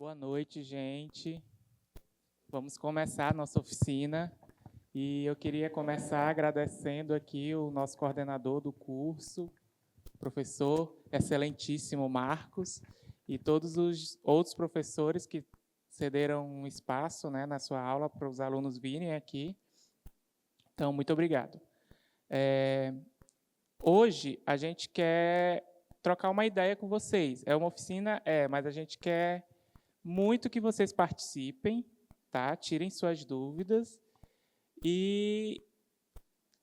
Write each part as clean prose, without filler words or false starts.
Boa noite, gente. Vamos começar a nossa oficina. E eu queria começar agradecendo aqui o nosso coordenador do curso, professor excelentíssimo Marcos, e todos os outros professores que cederam um espaço, né, na sua aula para os alunos virem aqui. Então, muito obrigado. Hoje, a gente quer trocar uma ideia com vocês. É uma oficina? Mas a gente quer muito que vocês participem, tá? Tirem suas dúvidas e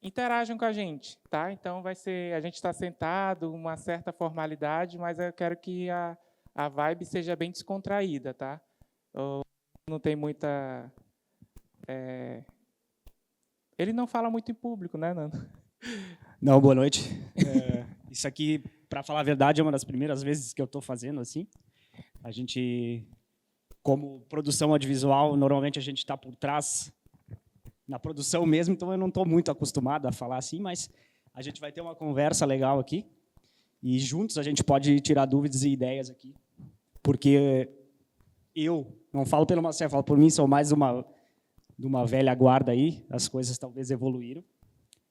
interajam com a gente, tá? Então, a gente está sentado, uma certa formalidade, mas eu quero que a vibe seja bem descontraída, tá? Não tem muita... Ele não fala muito em público, né, Nando? Não, boa noite. Isso aqui, para falar a verdade, é uma das primeiras vezes que eu estou fazendo assim. A gente, como produção audiovisual, normalmente a gente está por trás na produção mesmo, então eu não estou muito acostumado a falar assim, mas a gente vai ter uma conversa legal aqui e juntos a gente pode tirar dúvidas e ideias aqui, porque eu não falo pelo Marcelo, falo por mim, sou mais de uma velha guarda aí, as coisas talvez evoluíram.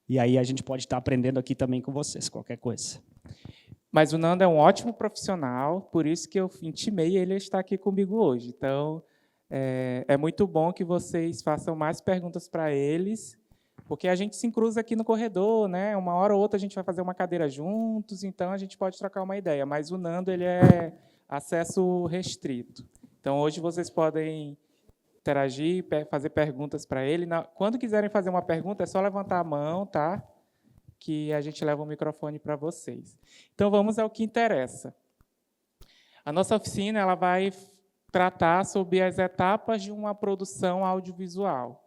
E aí a gente pode estar aprendendo aqui também com vocês, qualquer coisa. Mas o Nando é um ótimo profissional, por isso que eu intimei ele a estar aqui comigo hoje. Então, é muito bom que vocês façam mais perguntas para eles, porque a gente se cruza aqui no corredor, né? Uma hora ou outra a gente vai fazer uma cadeira juntos, então a gente pode trocar uma ideia. Mas o Nando ele é acesso restrito. Então, hoje vocês podem interagir, fazer perguntas para ele. Quando quiserem fazer uma pergunta, é só levantar a mão, tá? Que a gente leva o microfone para vocês. Então, vamos ao que interessa. A nossa oficina ela vai tratar sobre as etapas de uma produção audiovisual.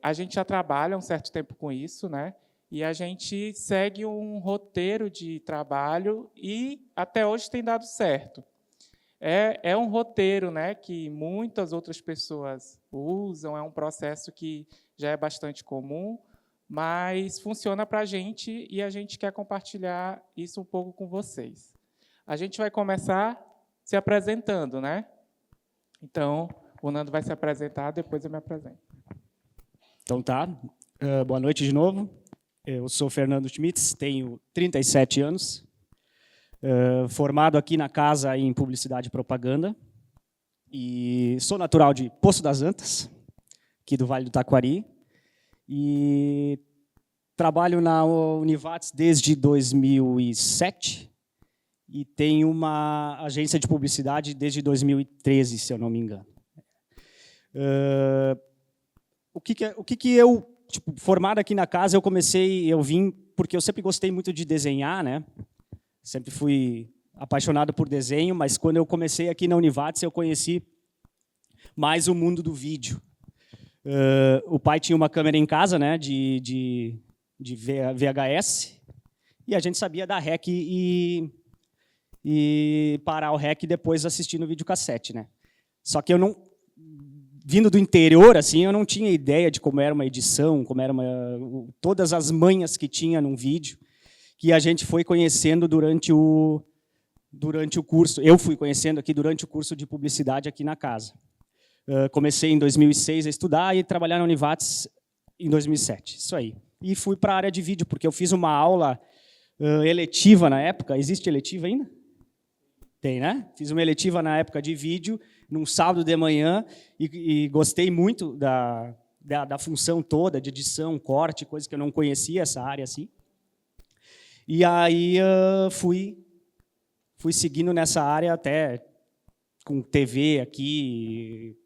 A gente já trabalha um certo tempo com isso, né? E a gente segue um roteiro de trabalho e, até hoje, tem dado certo. É um roteiro, né, que muitas outras pessoas usam, é um processo que já é bastante comum, mas funciona para a gente e a gente quer compartilhar isso um pouco com vocês. A gente vai começar se apresentando, né? Então, o Nando vai se apresentar, depois eu me apresento. Então tá, boa noite de novo. Eu sou Fernando Schmitz, tenho 37 anos. Formado aqui na casa em Publicidade e Propaganda, e sou natural de Poço das Antas, aqui do Vale do Taquari, e trabalho na Univates desde 2007, e tenho uma agência de publicidade desde 2013, se eu não me engano. O que eu, formado aqui na casa, eu vim porque eu sempre gostei muito de desenhar, né? Sempre fui apaixonado por desenho, mas quando eu comecei aqui na Univates, eu conheci mais o mundo do vídeo. O pai tinha uma câmera em casa, né, de VHS, e a gente sabia dar REC e parar o REC e depois assistir no videocassete, né? Só que eu não, vindo do interior, assim, eu não tinha ideia de como era uma edição, todas as manhas que tinha num vídeo, que a gente foi conhecendo durante o curso. Eu fui conhecendo aqui durante o curso de publicidade aqui na casa. Comecei em 2006 a estudar e trabalhar na Univates em 2007. Isso aí. E fui para a área de vídeo, porque eu fiz uma aula eletiva na época. Existe eletiva ainda? Tem, né? Fiz uma eletiva na época de vídeo, num sábado de manhã, e gostei muito da função toda, de edição, corte, coisa que eu não conhecia, essa área assim. E aí fui seguindo nessa área até com TV aqui,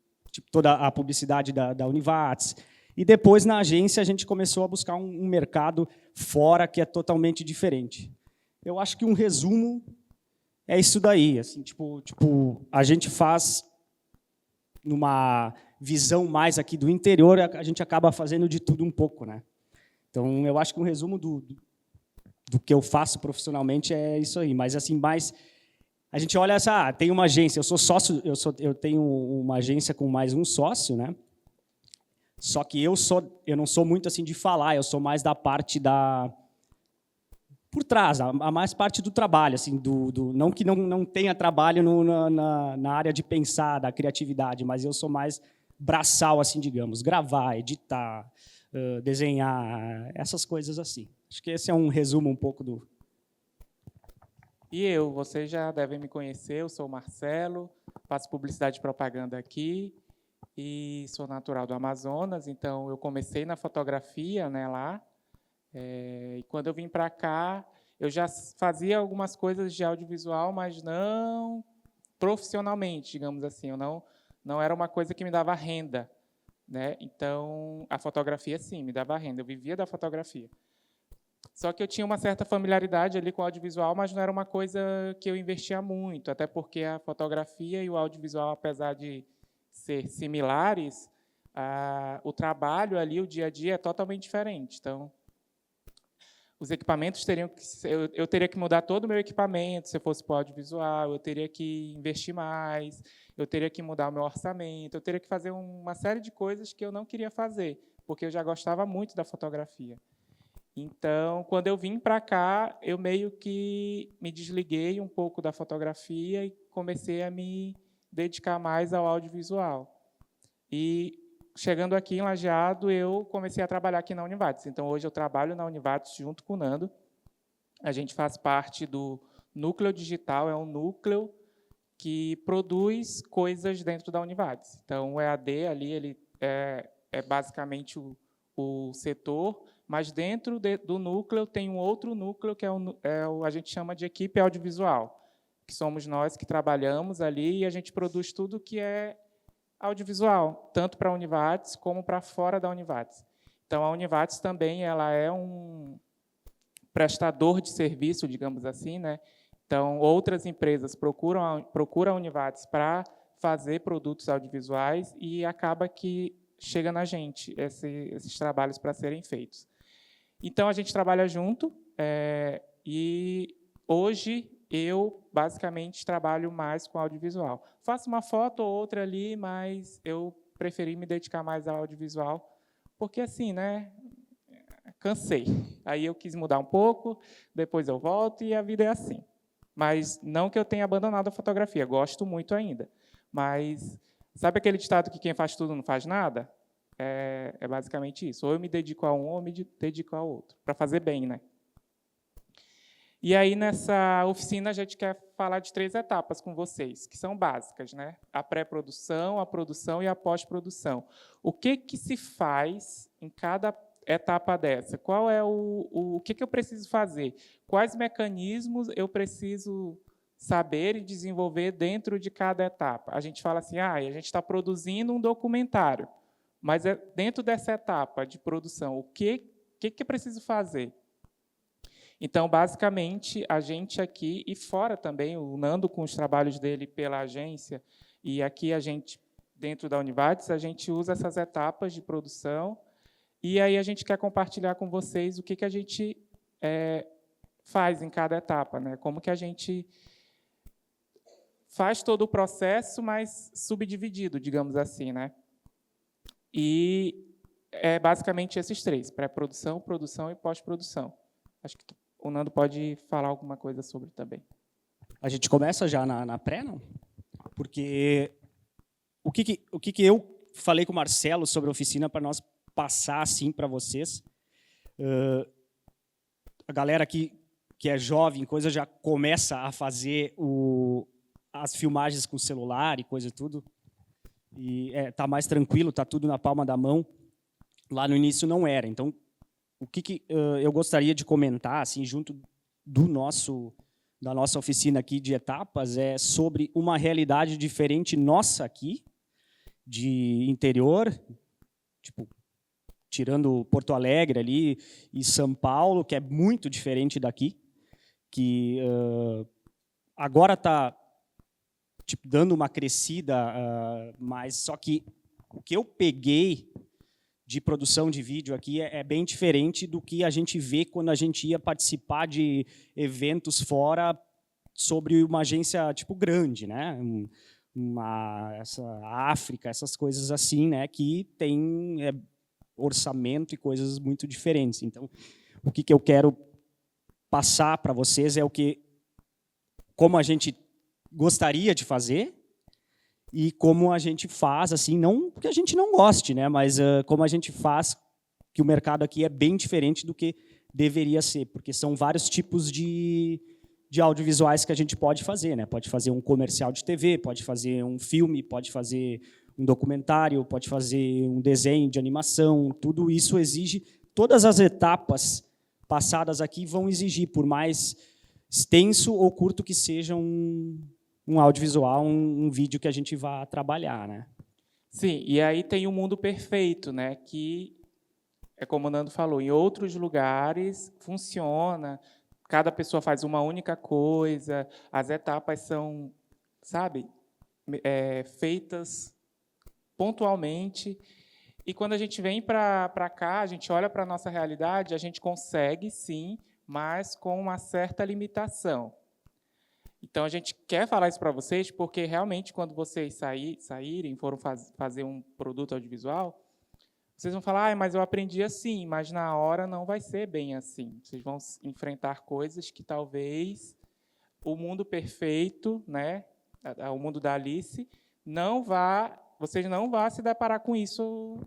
toda a publicidade da Univates. E depois, na agência, a gente começou a buscar um mercado fora que é totalmente diferente. Eu acho que um resumo é isso daí. Assim, a gente faz numa visão mais aqui do interior, a gente acaba fazendo de tudo um pouco, né? Então, eu acho que um resumo do que eu faço profissionalmente é isso aí, mas assim, a gente olha essa, tem uma agência, eu sou sócio, eu tenho uma agência com mais um sócio, né? Só que eu não sou muito assim de falar, eu sou mais da parte por trás, a mais parte do trabalho, assim, não que não tenha trabalho na área de pensar, da criatividade, mas eu sou mais braçal, assim, digamos, gravar, editar, desenhar, essas coisas assim. Acho que esse é um resumo um pouco do... E vocês já devem me conhecer, eu sou o Marcelo, faço publicidade e propaganda aqui e sou natural do Amazonas, então eu comecei na fotografia, né, lá, e quando eu vim para cá, eu já fazia algumas coisas de audiovisual, mas não profissionalmente, digamos assim, eu não era uma coisa que me dava renda, né? Então, a fotografia, sim, me dava renda, eu vivia da fotografia. Só que eu tinha uma certa familiaridade ali com o audiovisual, mas não era uma coisa que eu investia muito, até porque a fotografia e o audiovisual, apesar de ser similares, o trabalho ali, o dia a dia, é totalmente diferente. Então, os equipamentos teriam que... Eu teria que mudar todo o meu equipamento, se eu fosse para o audiovisual, eu teria que investir mais, eu teria que mudar o meu orçamento, eu teria que fazer uma série de coisas que eu não queria fazer, porque eu já gostava muito da fotografia. Então, quando eu vim para cá, eu meio que me desliguei um pouco da fotografia e comecei a me dedicar mais ao audiovisual. E, chegando aqui em Lajeado, eu comecei a trabalhar aqui na Univates. Então, hoje eu trabalho na Univates junto com o Nando. A gente faz parte do Núcleo Digital, é um núcleo que produz coisas dentro da Univates. Então, o EAD ali ele é basicamente o setor, mas dentro do núcleo tem um outro núcleo que a gente chama de equipe audiovisual, que somos nós que trabalhamos ali e a gente produz tudo que é audiovisual, tanto para a Univates como para fora da Univates. Então, a Univates também ela é um prestador de serviço, digamos assim, né? Então, outras empresas procuram a Univates para fazer produtos audiovisuais e acaba que chega na gente esses trabalhos para serem feitos. Então, a gente trabalha junto e hoje eu, basicamente, trabalho mais com audiovisual. Faço uma foto ou outra ali, mas eu preferi me dedicar mais ao audiovisual, porque, assim, né, cansei. Aí eu quis mudar um pouco, depois eu volto e a vida é assim. Mas não que eu tenha abandonado a fotografia, gosto muito ainda. Mas sabe aquele ditado que quem faz tudo não faz nada? É basicamente isso. Ou eu me dedico a um, ou eu me dedico ao outro. Para fazer bem, né? E aí, nessa oficina, a gente quer falar de 3 etapas com vocês, que são básicas, né? A pré-produção, a produção e a pós-produção. O que se faz em cada etapa dessa? Qual é o que eu preciso fazer? Quais mecanismos eu preciso saber e desenvolver dentro de cada etapa? A gente fala assim, a gente está produzindo um documentário, mas dentro dessa etapa de produção, o que eu preciso fazer? Então, basicamente, a gente aqui, e fora também, o Nando com os trabalhos dele pela agência, e aqui a gente, dentro da Univates, a gente usa essas etapas de produção, e aí a gente quer compartilhar com vocês o que a gente faz em cada etapa, né? Como que a gente faz todo o processo, mas subdividido, digamos assim, né? E é basicamente esses 3, pré-produção, produção e pós-produção. Acho que o Nando pode falar alguma coisa sobre também. A gente começa já na pré, não? Porque o que eu falei com o Marcelo sobre a oficina para nós passar assim para vocês, a galera que é jovem, coisa já começa a fazer as filmagens com celular e coisa e tudo, e tá mais tranquilo, tá tudo na palma da mão. Lá no início não era. Então, o que eu gostaria de comentar, assim, junto da nossa oficina aqui de etapas, é sobre uma realidade diferente nossa aqui, de interior, tipo, tirando Porto Alegre ali e São Paulo, que é muito diferente daqui, que agora está tipo, dando uma crescida, mas só que o que eu peguei de produção de vídeo aqui é bem diferente do que a gente vê quando a gente ia participar de eventos fora sobre uma agência tipo grande, né? Essa África, essas coisas assim, né? Que tem orçamento e coisas muito diferentes. Então, o que eu quero passar para vocês é como a gente gostaria de fazer e como a gente faz, assim, não porque a gente não goste, né, mas como a gente faz, que o mercado aqui é bem diferente do que deveria ser, porque são vários tipos de audiovisuais que a gente pode fazer, né? Pode fazer um comercial de TV, pode fazer um filme, pode fazer um documentário, pode fazer um desenho de animação, tudo isso exige, todas as etapas passadas aqui vão exigir, por mais extenso ou curto que seja um audiovisual, um vídeo que a gente vá trabalhar, né? Sim, e aí tem o mundo perfeito, né? Que é como o Nando falou, em outros lugares funciona, cada pessoa faz uma única coisa, as etapas são, sabe, feitas pontualmente. E quando a gente vem para cá, a gente olha para a nossa realidade, a gente consegue, sim, mas com uma certa limitação. Então, a gente quer falar isso para vocês, porque, realmente, quando vocês saírem, foram fazer um produto audiovisual, vocês vão falar, mas eu aprendi assim, mas na hora não vai ser bem assim. Vocês vão enfrentar coisas que talvez o mundo perfeito, né, o mundo da Alice, vocês não vão se deparar com isso,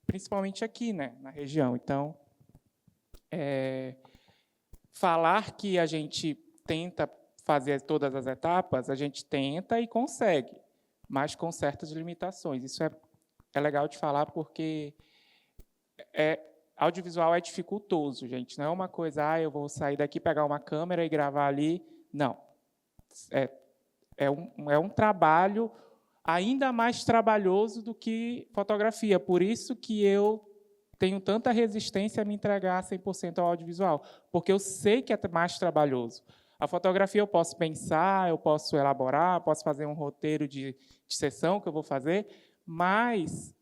principalmente aqui, né, na região. Então, falar que a gente tenta fazer todas as etapas, a gente tenta e consegue, mas com certas limitações. Isso é legal de falar porque audiovisual é dificultoso, gente. Não é uma coisa, eu vou sair daqui, pegar uma câmera e gravar ali. Não. É um trabalho ainda mais trabalhoso do que fotografia. Por isso que eu tenho tanta resistência a me entregar 100% ao audiovisual, porque eu sei que é mais trabalhoso. A fotografia eu posso pensar, eu posso elaborar, posso fazer um roteiro de sessão que eu vou fazer, mas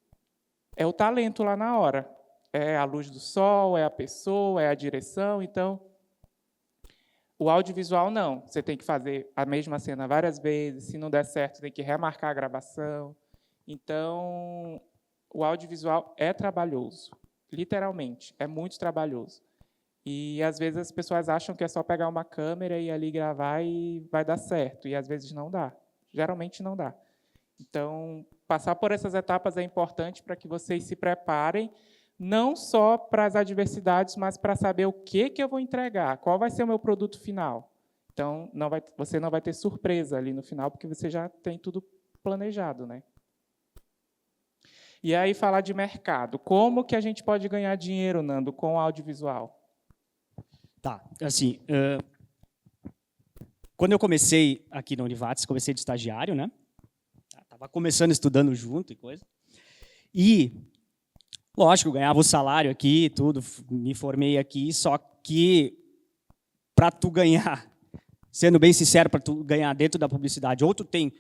é o talento lá na hora. É a luz do sol, é a pessoa, é a direção. Então, o audiovisual não. Você tem que fazer a mesma cena várias vezes. Se não der certo, tem que remarcar a gravação. Então, o audiovisual é trabalhoso. Literalmente, é muito trabalhoso. E, às vezes, as pessoas acham que é só pegar uma câmera e ali gravar e vai dar certo. E, às vezes, não dá. Geralmente, não dá. Então, passar por essas etapas é importante para que vocês se preparem, não só para as adversidades, mas para saber o que eu vou entregar, qual vai ser o meu produto final. Então, você não vai ter surpresa ali no final, porque você já tem tudo planejado, né? E aí, falar de mercado. Como que a gente pode ganhar dinheiro, Nando, com o audiovisual? Tá, assim, quando eu comecei aqui na Univates, comecei de estagiário, né? Estava começando estudando junto e coisa. E, lógico, eu ganhava o salário aqui, tudo, me formei aqui, só que para tu ganhar, sendo bem sincero, para tu ganhar dentro da publicidade, ou tu tem,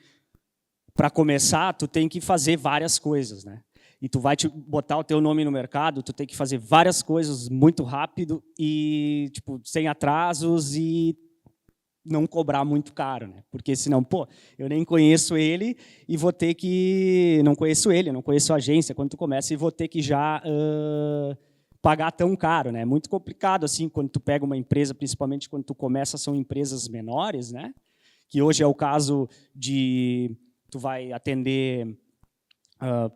para começar, tu tem que fazer várias coisas, né? E tu vai botar o teu nome no mercado, tu tem que fazer várias coisas muito rápido e, tipo, sem atrasos e não cobrar muito caro, né? Porque senão, eu nem conheço ele e vou ter que... Não conheço ele, não conheço a agência, quando tu começa, e vou ter que já pagar tão caro, né? É muito complicado, assim, quando tu pega uma empresa, principalmente quando tu começa, são empresas menores, né? Que hoje é o caso de... Tu vai atender...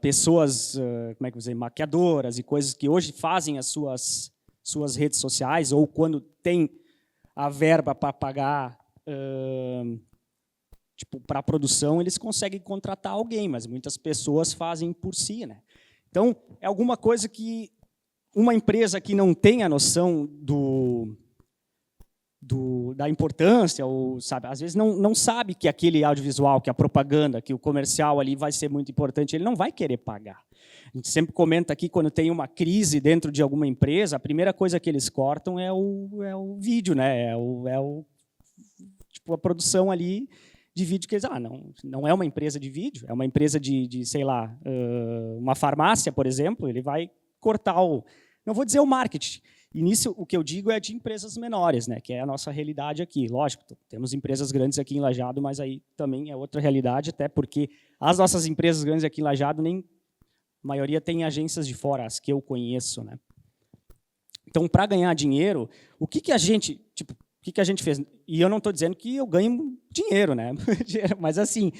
pessoas, como é que eu vou dizer, maquiadoras e coisas que hoje fazem as suas redes sociais, ou quando tem a verba para pagar tipo, para a produção, eles conseguem contratar alguém, mas muitas pessoas fazem por si, né? Então, é alguma coisa que uma empresa que não tem a noção da importância, ou sabe, às vezes não sabe que aquele audiovisual, que a propaganda, que o comercial ali vai ser muito importante, ele não vai querer pagar. A gente sempre comenta aqui, quando tem uma crise dentro de alguma empresa, a primeira coisa que eles cortam é o vídeo, né? Tipo, a produção ali de vídeo que eles... não é uma empresa de vídeo, é uma empresa de sei lá, uma farmácia, por exemplo, ele vai cortar não vou dizer o marketing. E nisso, o que eu digo é de empresas menores, né, que é a nossa realidade aqui. Lógico, temos empresas grandes aqui em Lajeado, mas aí também é outra realidade, até porque as nossas empresas grandes aqui em Lajeado, a maioria tem agências de fora, as que eu conheço, né. Então, para ganhar dinheiro, o que a gente fez? E eu não estou dizendo que eu ganho dinheiro, né? Mas assim,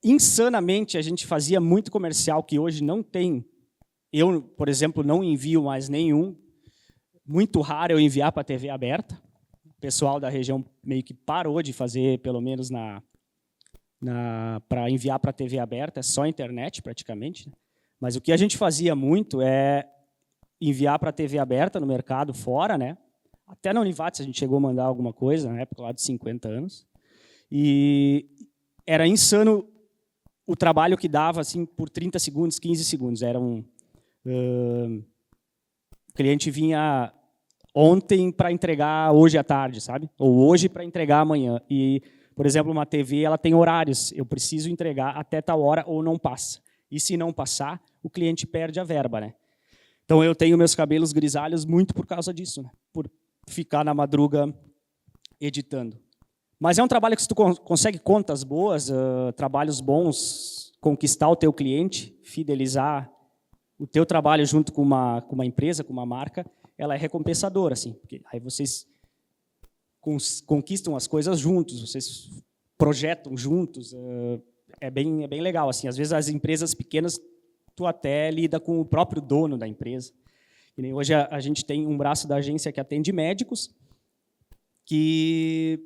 insanamente a gente fazia muito comercial que hoje não tem. Eu, por exemplo, não envio mais nenhum. Muito raro eu enviar para a TV aberta. O pessoal da região meio que parou de fazer, pelo menos para enviar para a TV aberta, é só internet praticamente. Mas o que a gente fazia muito é enviar para a TV aberta no mercado fora, né? Até na Univates a gente chegou a mandar alguma coisa, na época lá de 50 anos. E era insano o trabalho que dava assim por 30 segundos, 15 segundos. O cliente vinha ontem para entregar hoje à tarde, sabe? Ou hoje para entregar amanhã. E, por exemplo, uma TV ela tem horários. Eu preciso entregar até tal hora ou não passa. E se não passar, o cliente perde a verba, né? Então eu tenho meus cabelos grisalhos muito por causa disso, né? Por ficar na madruga editando. Mas é um trabalho que se tu consegue contas boas, trabalhos bons, conquistar o teu cliente, fidelizar o teu trabalho junto com uma empresa, com uma marca, ela é recompensadora, assim, porque aí vocês conquistam as coisas juntos, vocês projetam juntos, é bem legal, assim. Às vezes as empresas pequenas tu até lida com o próprio dono da empresa. E nem hoje a gente tem um braço da agência que atende médicos, que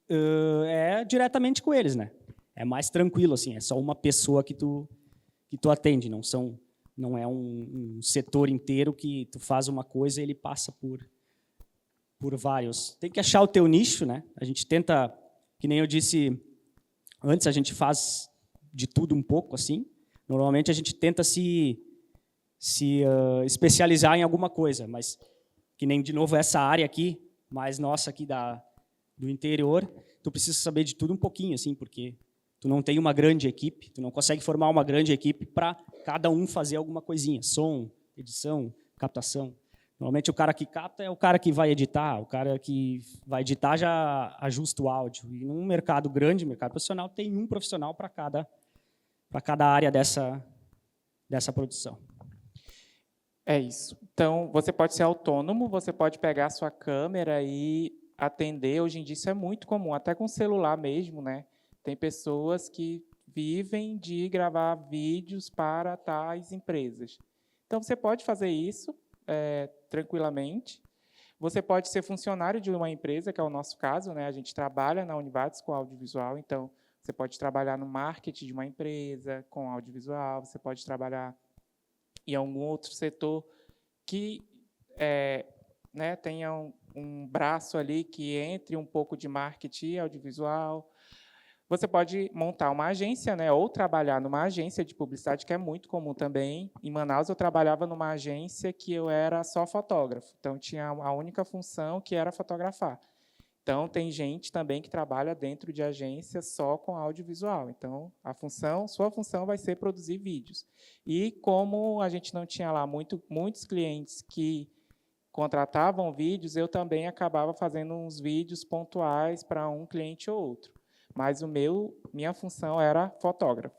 é diretamente com eles, né? É mais tranquilo, assim, é só uma pessoa que tu atende, não é um setor inteiro que tu faz uma coisa e ele passa por vários. Tem que achar o teu nicho, né? A gente tenta, que nem eu disse antes, a gente faz de tudo um pouco, assim. Normalmente a gente tenta se especializar em alguma coisa, mas que nem, de novo, essa área aqui, mais nossa aqui do interior, tu precisa saber de tudo um pouquinho, assim, porque tu não tem uma grande equipe, tu não consegue formar uma grande equipe para cada um fazer alguma coisinha, som, edição, captação. Normalmente o cara que capta é o cara que vai editar, o cara que vai editar já ajusta o áudio. E num mercado grande, mercado profissional, tem um profissional para cada área dessa produção. É isso. Então, você pode ser autônomo, você pode pegar a sua câmera e atender. Hoje em dia isso é muito comum, até com celular mesmo, né? Tem pessoas que vivem de gravar vídeos para tais empresas. Então, você pode fazer isso tranquilamente. Você pode ser funcionário de uma empresa, que é o nosso caso, né? A gente trabalha na Univates com audiovisual, então você pode trabalhar no marketing de uma empresa com audiovisual, você pode trabalhar em algum outro setor que né, tenha um braço ali que entre um pouco de marketing e audiovisual. Você pode montar uma agência, né, ou trabalhar numa agência de publicidade, que é muito comum também. Em Manaus, eu trabalhava numa agência que eu era só fotógrafo. Então, tinha a única função que era fotografar. Então, tem gente também que trabalha dentro de agência só com audiovisual. Então, sua função vai ser produzir vídeos. E como a gente não tinha lá muitos clientes que contratavam vídeos, eu também acabava fazendo uns vídeos pontuais para um cliente ou outro. Mas minha função era fotógrafo.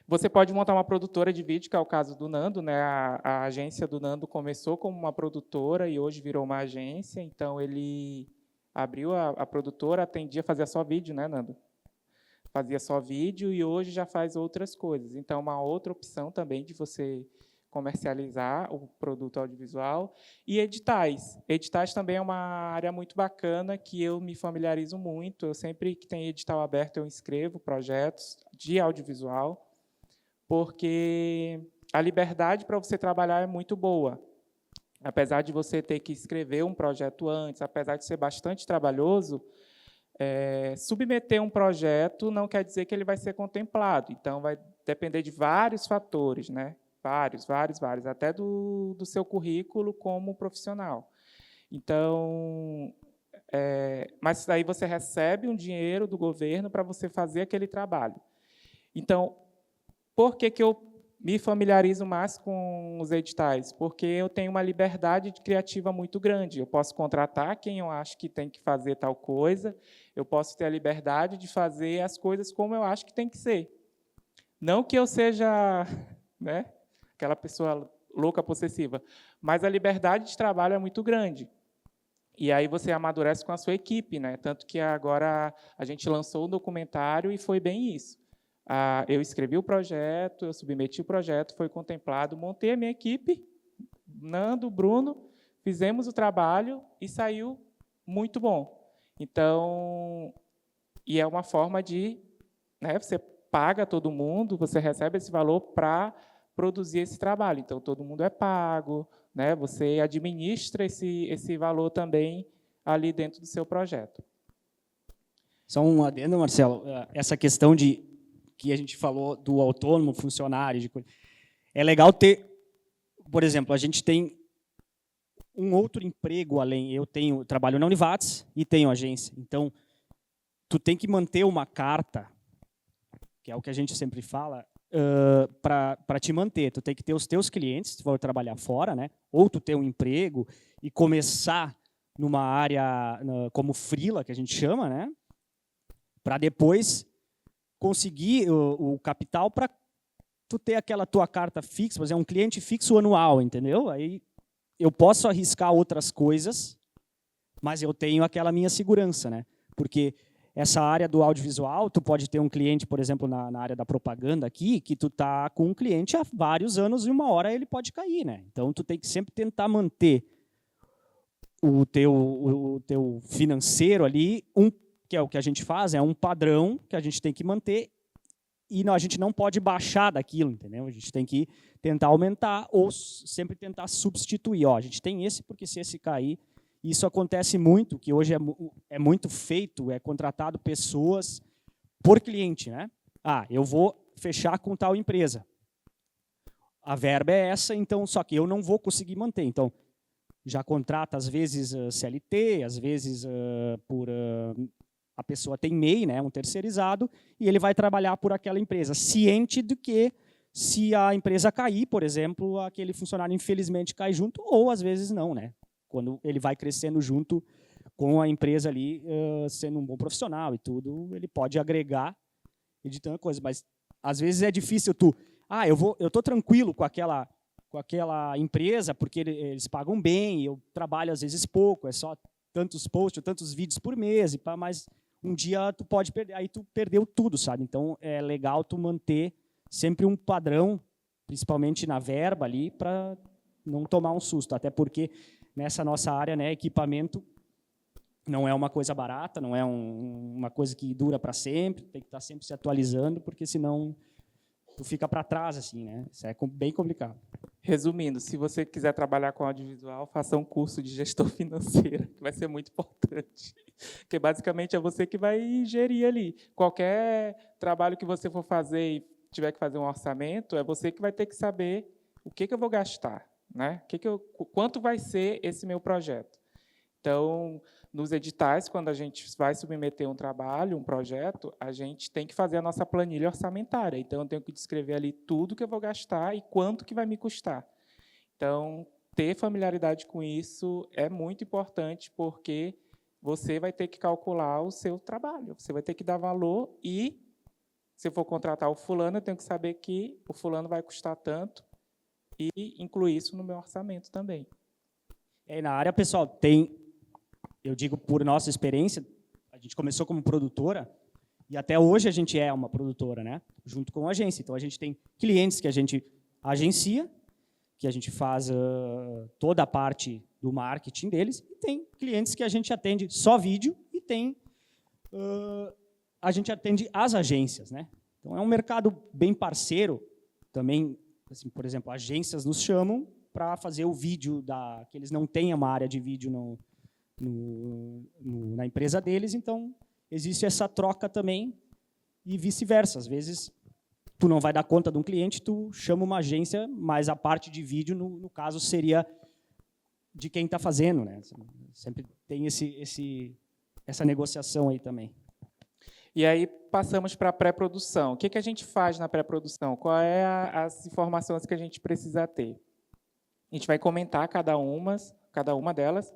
Você pode montar uma produtora de vídeo, que é o caso do Nando, né? A agência do Nando começou como uma produtora e hoje virou uma agência. Então, ele abriu a produtora, fazia só vídeo, né, Nando? Fazia só vídeo e hoje já faz outras coisas. Então, uma outra opção também de você comercializar o produto audiovisual. E editais. Editais também é uma área muito bacana que eu me familiarizo muito. Eu sempre que tem edital aberto, eu inscrevo projetos de audiovisual, porque a liberdade para você trabalhar é muito boa. Apesar de você ter que escrever um projeto antes, apesar de ser bastante trabalhoso, submeter um projeto não quer dizer que ele vai ser contemplado. Então, vai depender de vários fatores, né? Vários, até do seu currículo como profissional. Então, mas daí você recebe um dinheiro do governo para você fazer aquele trabalho. Então, por que eu me familiarizo mais com os editais? Porque eu tenho uma liberdade criativa muito grande. Eu posso contratar quem eu acho que tem que fazer tal coisa, eu posso ter a liberdade de fazer as coisas como eu acho que tem que ser. Não que eu seja, né, aquela pessoa louca, possessiva. Mas a liberdade de trabalho é muito grande. E aí você amadurece com a sua equipe, né? Tanto que agora a gente lançou um documentário e foi bem isso. Eu escrevi o projeto, eu submeti o projeto, foi contemplado, montei a minha equipe, Nando, Bruno, fizemos o trabalho e saiu muito bom. Então, e é uma forma de, né, você paga todo mundo, você recebe esse valor para produzir esse trabalho. Então, todo mundo é pago, né, você administra esse valor também ali dentro do seu projeto. Só um adendo, Marcelo, essa questão de que a gente falou do autônomo, funcionário, é legal ter, por exemplo, a gente tem um outro emprego além, eu trabalho na Univates e tenho agência, então tu tem que manter uma carta, que é o que a gente sempre fala, para te manter. Tu tem que ter os teus clientes, se for trabalhar fora, né? Ou tu ter um emprego e começar numa área como freela, que a gente chama, né? Para depois conseguir o capital para tu ter aquela tua carta fixa, por exemplo, um cliente fixo anual, entendeu? Aí eu posso arriscar outras coisas, mas eu tenho aquela minha segurança, né? Porque essa área do audiovisual, tu pode ter um cliente, por exemplo, na área da propaganda aqui, que tu tá com um cliente há vários anos e uma hora ele pode cair, né? Então tu tem que sempre tentar manter o teu financeiro ali, que é o que a gente faz, é um padrão que a gente tem que manter e a gente não pode baixar daquilo, entendeu? A gente tem que tentar aumentar ou sempre tentar substituir. Ó, a gente tem esse porque se esse cair, isso acontece muito, que hoje é muito feito, é contratado pessoas por cliente, né? Eu vou fechar com tal empresa. A verba é essa, então só que eu não vou conseguir manter. Então, já contrata às vezes CLT, às vezes a pessoa tem MEI, né, um terceirizado, e ele vai trabalhar por aquela empresa, ciente de que se a empresa cair, por exemplo, aquele funcionário infelizmente cai junto, ou às vezes não, né? Quando ele vai crescendo junto com a empresa ali, sendo um bom profissional e tudo, ele pode agregar editando coisa, mas às vezes é difícil eu estou tranquilo com aquela empresa porque eles pagam bem, eu trabalho às vezes pouco, é só tantos posts, tantos vídeos por mês, mas um dia tu pode perder, aí tu perdeu tudo, sabe? Então é legal tu manter sempre um padrão, principalmente na verba ali, para não tomar um susto, até porque nessa nossa área, né, equipamento não é uma coisa barata, não é uma coisa que dura para sempre, tem que estar sempre se atualizando, porque senão tu fica para trás, assim, né? Isso é bem complicado. Resumindo, se você quiser trabalhar com audiovisual, faça um curso de gestão financeira, que vai ser muito importante. Porque, basicamente, é você que vai gerir ali. Qualquer trabalho que você for fazer e tiver que fazer um orçamento, é você que vai ter que saber o que eu vou gastar, né? Quanto vai ser esse meu projeto. Então, nos editais, quando a gente vai submeter um trabalho, um projeto, a gente tem que fazer a nossa planilha orçamentária. Então, eu tenho que descrever ali tudo que eu vou gastar e quanto que vai me custar. Então, ter familiaridade com isso é muito importante, porque você vai ter que calcular o seu trabalho, você vai ter que dar valor e, se eu for contratar o fulano, eu tenho que saber que o fulano vai custar tanto e incluir isso no meu orçamento também. E na área, pessoal, eu digo por nossa experiência, a gente começou como produtora e até hoje a gente é uma produtora, né? Junto com a agência. Então, a gente tem clientes que a gente agencia, que a gente faz toda a parte do marketing deles, e tem clientes que a gente atende só vídeo e a gente atende as agências, né? Então, é um mercado bem parceiro. Também, assim, por exemplo, agências nos chamam para fazer o vídeo que eles não têm uma área de vídeo na empresa deles, então existe essa troca também e vice-versa. Às vezes, tu não vai dar conta de um cliente, tu chama uma agência, mas a parte de vídeo, no caso, seria de quem está fazendo, né? Sempre tem essa negociação aí também. E aí passamos para a pré-produção. O que a gente faz na pré-produção? Qual é as informações que a gente precisa ter? A gente vai comentar cada uma delas,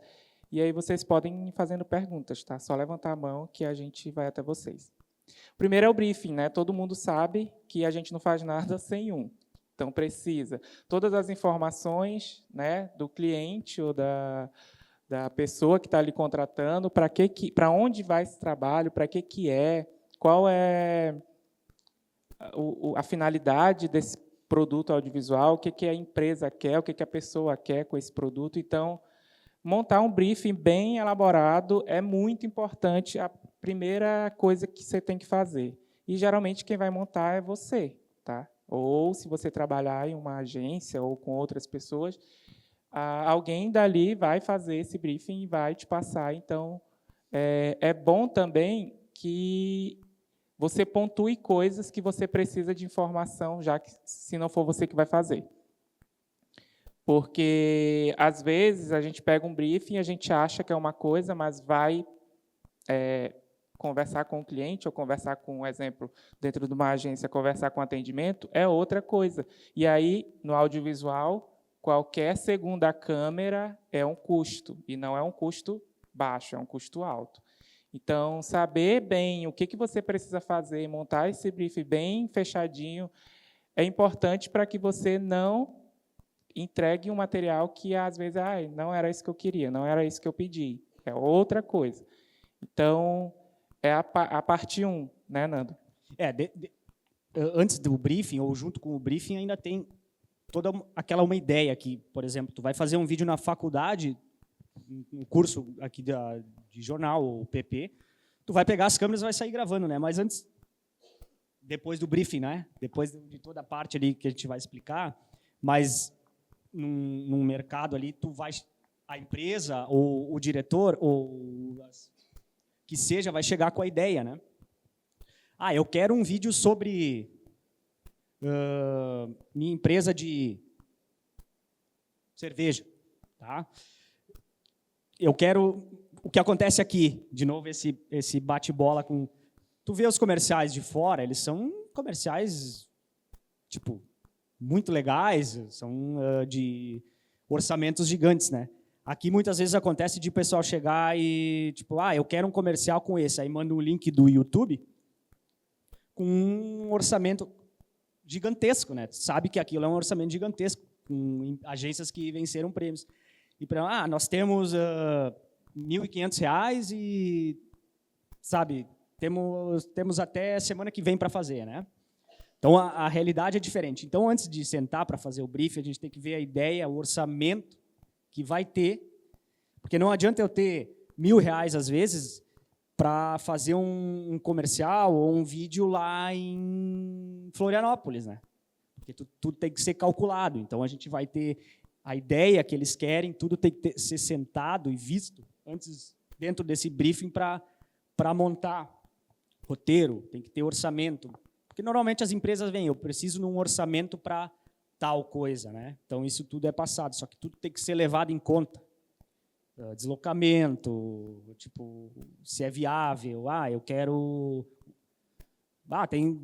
e aí vocês podem ir fazendo perguntas, tá? Só levantar a mão que a gente vai até vocês. Primeiro é o briefing, né? Todo mundo sabe que a gente não faz nada sem um. Então, precisa. Todas as informações, né, do cliente ou da pessoa que está lhe contratando, para onde vai esse trabalho, para que é, qual é a finalidade desse produto audiovisual, o que a empresa quer, o que a pessoa quer com esse produto. Então, montar um briefing bem elaborado é muito importante, a primeira coisa que você tem que fazer. E, geralmente, quem vai montar é você, tá? Ou, se você trabalhar em uma agência ou com outras pessoas, alguém dali vai fazer esse briefing e vai te passar. Então, é bom também que você pontue coisas que você precisa de informação, já que, se não for você que vai fazer. Porque, às vezes, a gente pega um briefing e a gente acha que é uma coisa, mas vai conversar com o cliente, ou conversar com, um exemplo, dentro de uma agência, conversar com atendimento, é outra coisa. E aí, no audiovisual, qualquer segunda câmera é um custo, e não é um custo baixo, é um custo alto. Então, saber bem o que você precisa fazer, montar esse briefing bem fechadinho, é importante para que você não entregue um material que, às vezes, não era isso que eu queria, não era isso que eu pedi, é outra coisa. Então, é a parte 1, né, Nando? Antes do briefing, ou junto com o briefing, ainda tem toda uma ideia que, por exemplo, tu vai fazer um vídeo na faculdade, um curso aqui de jornal, ou PP, tu vai pegar as câmeras e vai sair gravando, né? Mas antes, depois do briefing, né? Depois de toda a parte ali que a gente vai explicar, mas num mercado ali, a empresa, ou o diretor, ou que seja, vai chegar com a ideia, né? Eu quero um vídeo sobre minha empresa de cerveja, tá? Eu quero o que acontece aqui, de novo esse bate-bola com. Tu vê os comerciais de fora, eles são comerciais tipo muito legais, são de orçamentos gigantes, né? Aqui muitas vezes acontece de o pessoal chegar e tipo, eu quero um comercial com esse, aí manda um link do YouTube com um orçamento gigantesco, né? Sabe que aquilo é um orçamento gigantesco, com agências que venceram prêmios. E para nós temos R$ 1.500 e, sabe, temos até semana que vem para fazer, né? Então, a realidade é diferente. Então, antes de sentar para fazer o briefing, a gente tem que ver a ideia, o orçamento que vai ter, porque não adianta eu ter R$ 1.000, às vezes, para fazer um comercial ou um vídeo lá em Florianópolis, né? Porque tudo tem que ser calculado. Então, a gente vai ter a ideia que eles querem, tudo tem que ser sentado e visto antes, dentro desse briefing, para montar roteiro, tem que ter orçamento. Porque, normalmente, as empresas vêm, eu preciso de um orçamento para tal coisa, né? Então, isso tudo é passado, só que tudo tem que ser levado em conta. Deslocamento, tipo, se é viável, eu quero...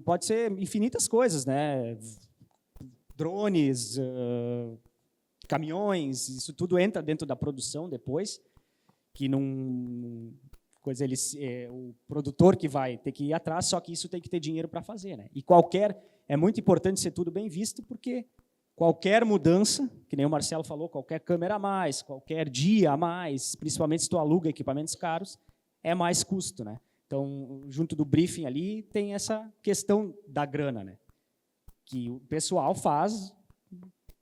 pode ser infinitas coisas, né? Drones, caminhões, isso tudo entra dentro da produção depois, que o produtor que vai ter que ir atrás, só que isso tem que ter dinheiro para fazer, né? E é muito importante ser tudo bem visto, porque qualquer mudança, que nem o Marcelo falou, qualquer câmera a mais, qualquer dia a mais, principalmente se tu aluga equipamentos caros, é mais custo, né? Então, junto do briefing ali, tem essa questão da grana, né? Que o pessoal faz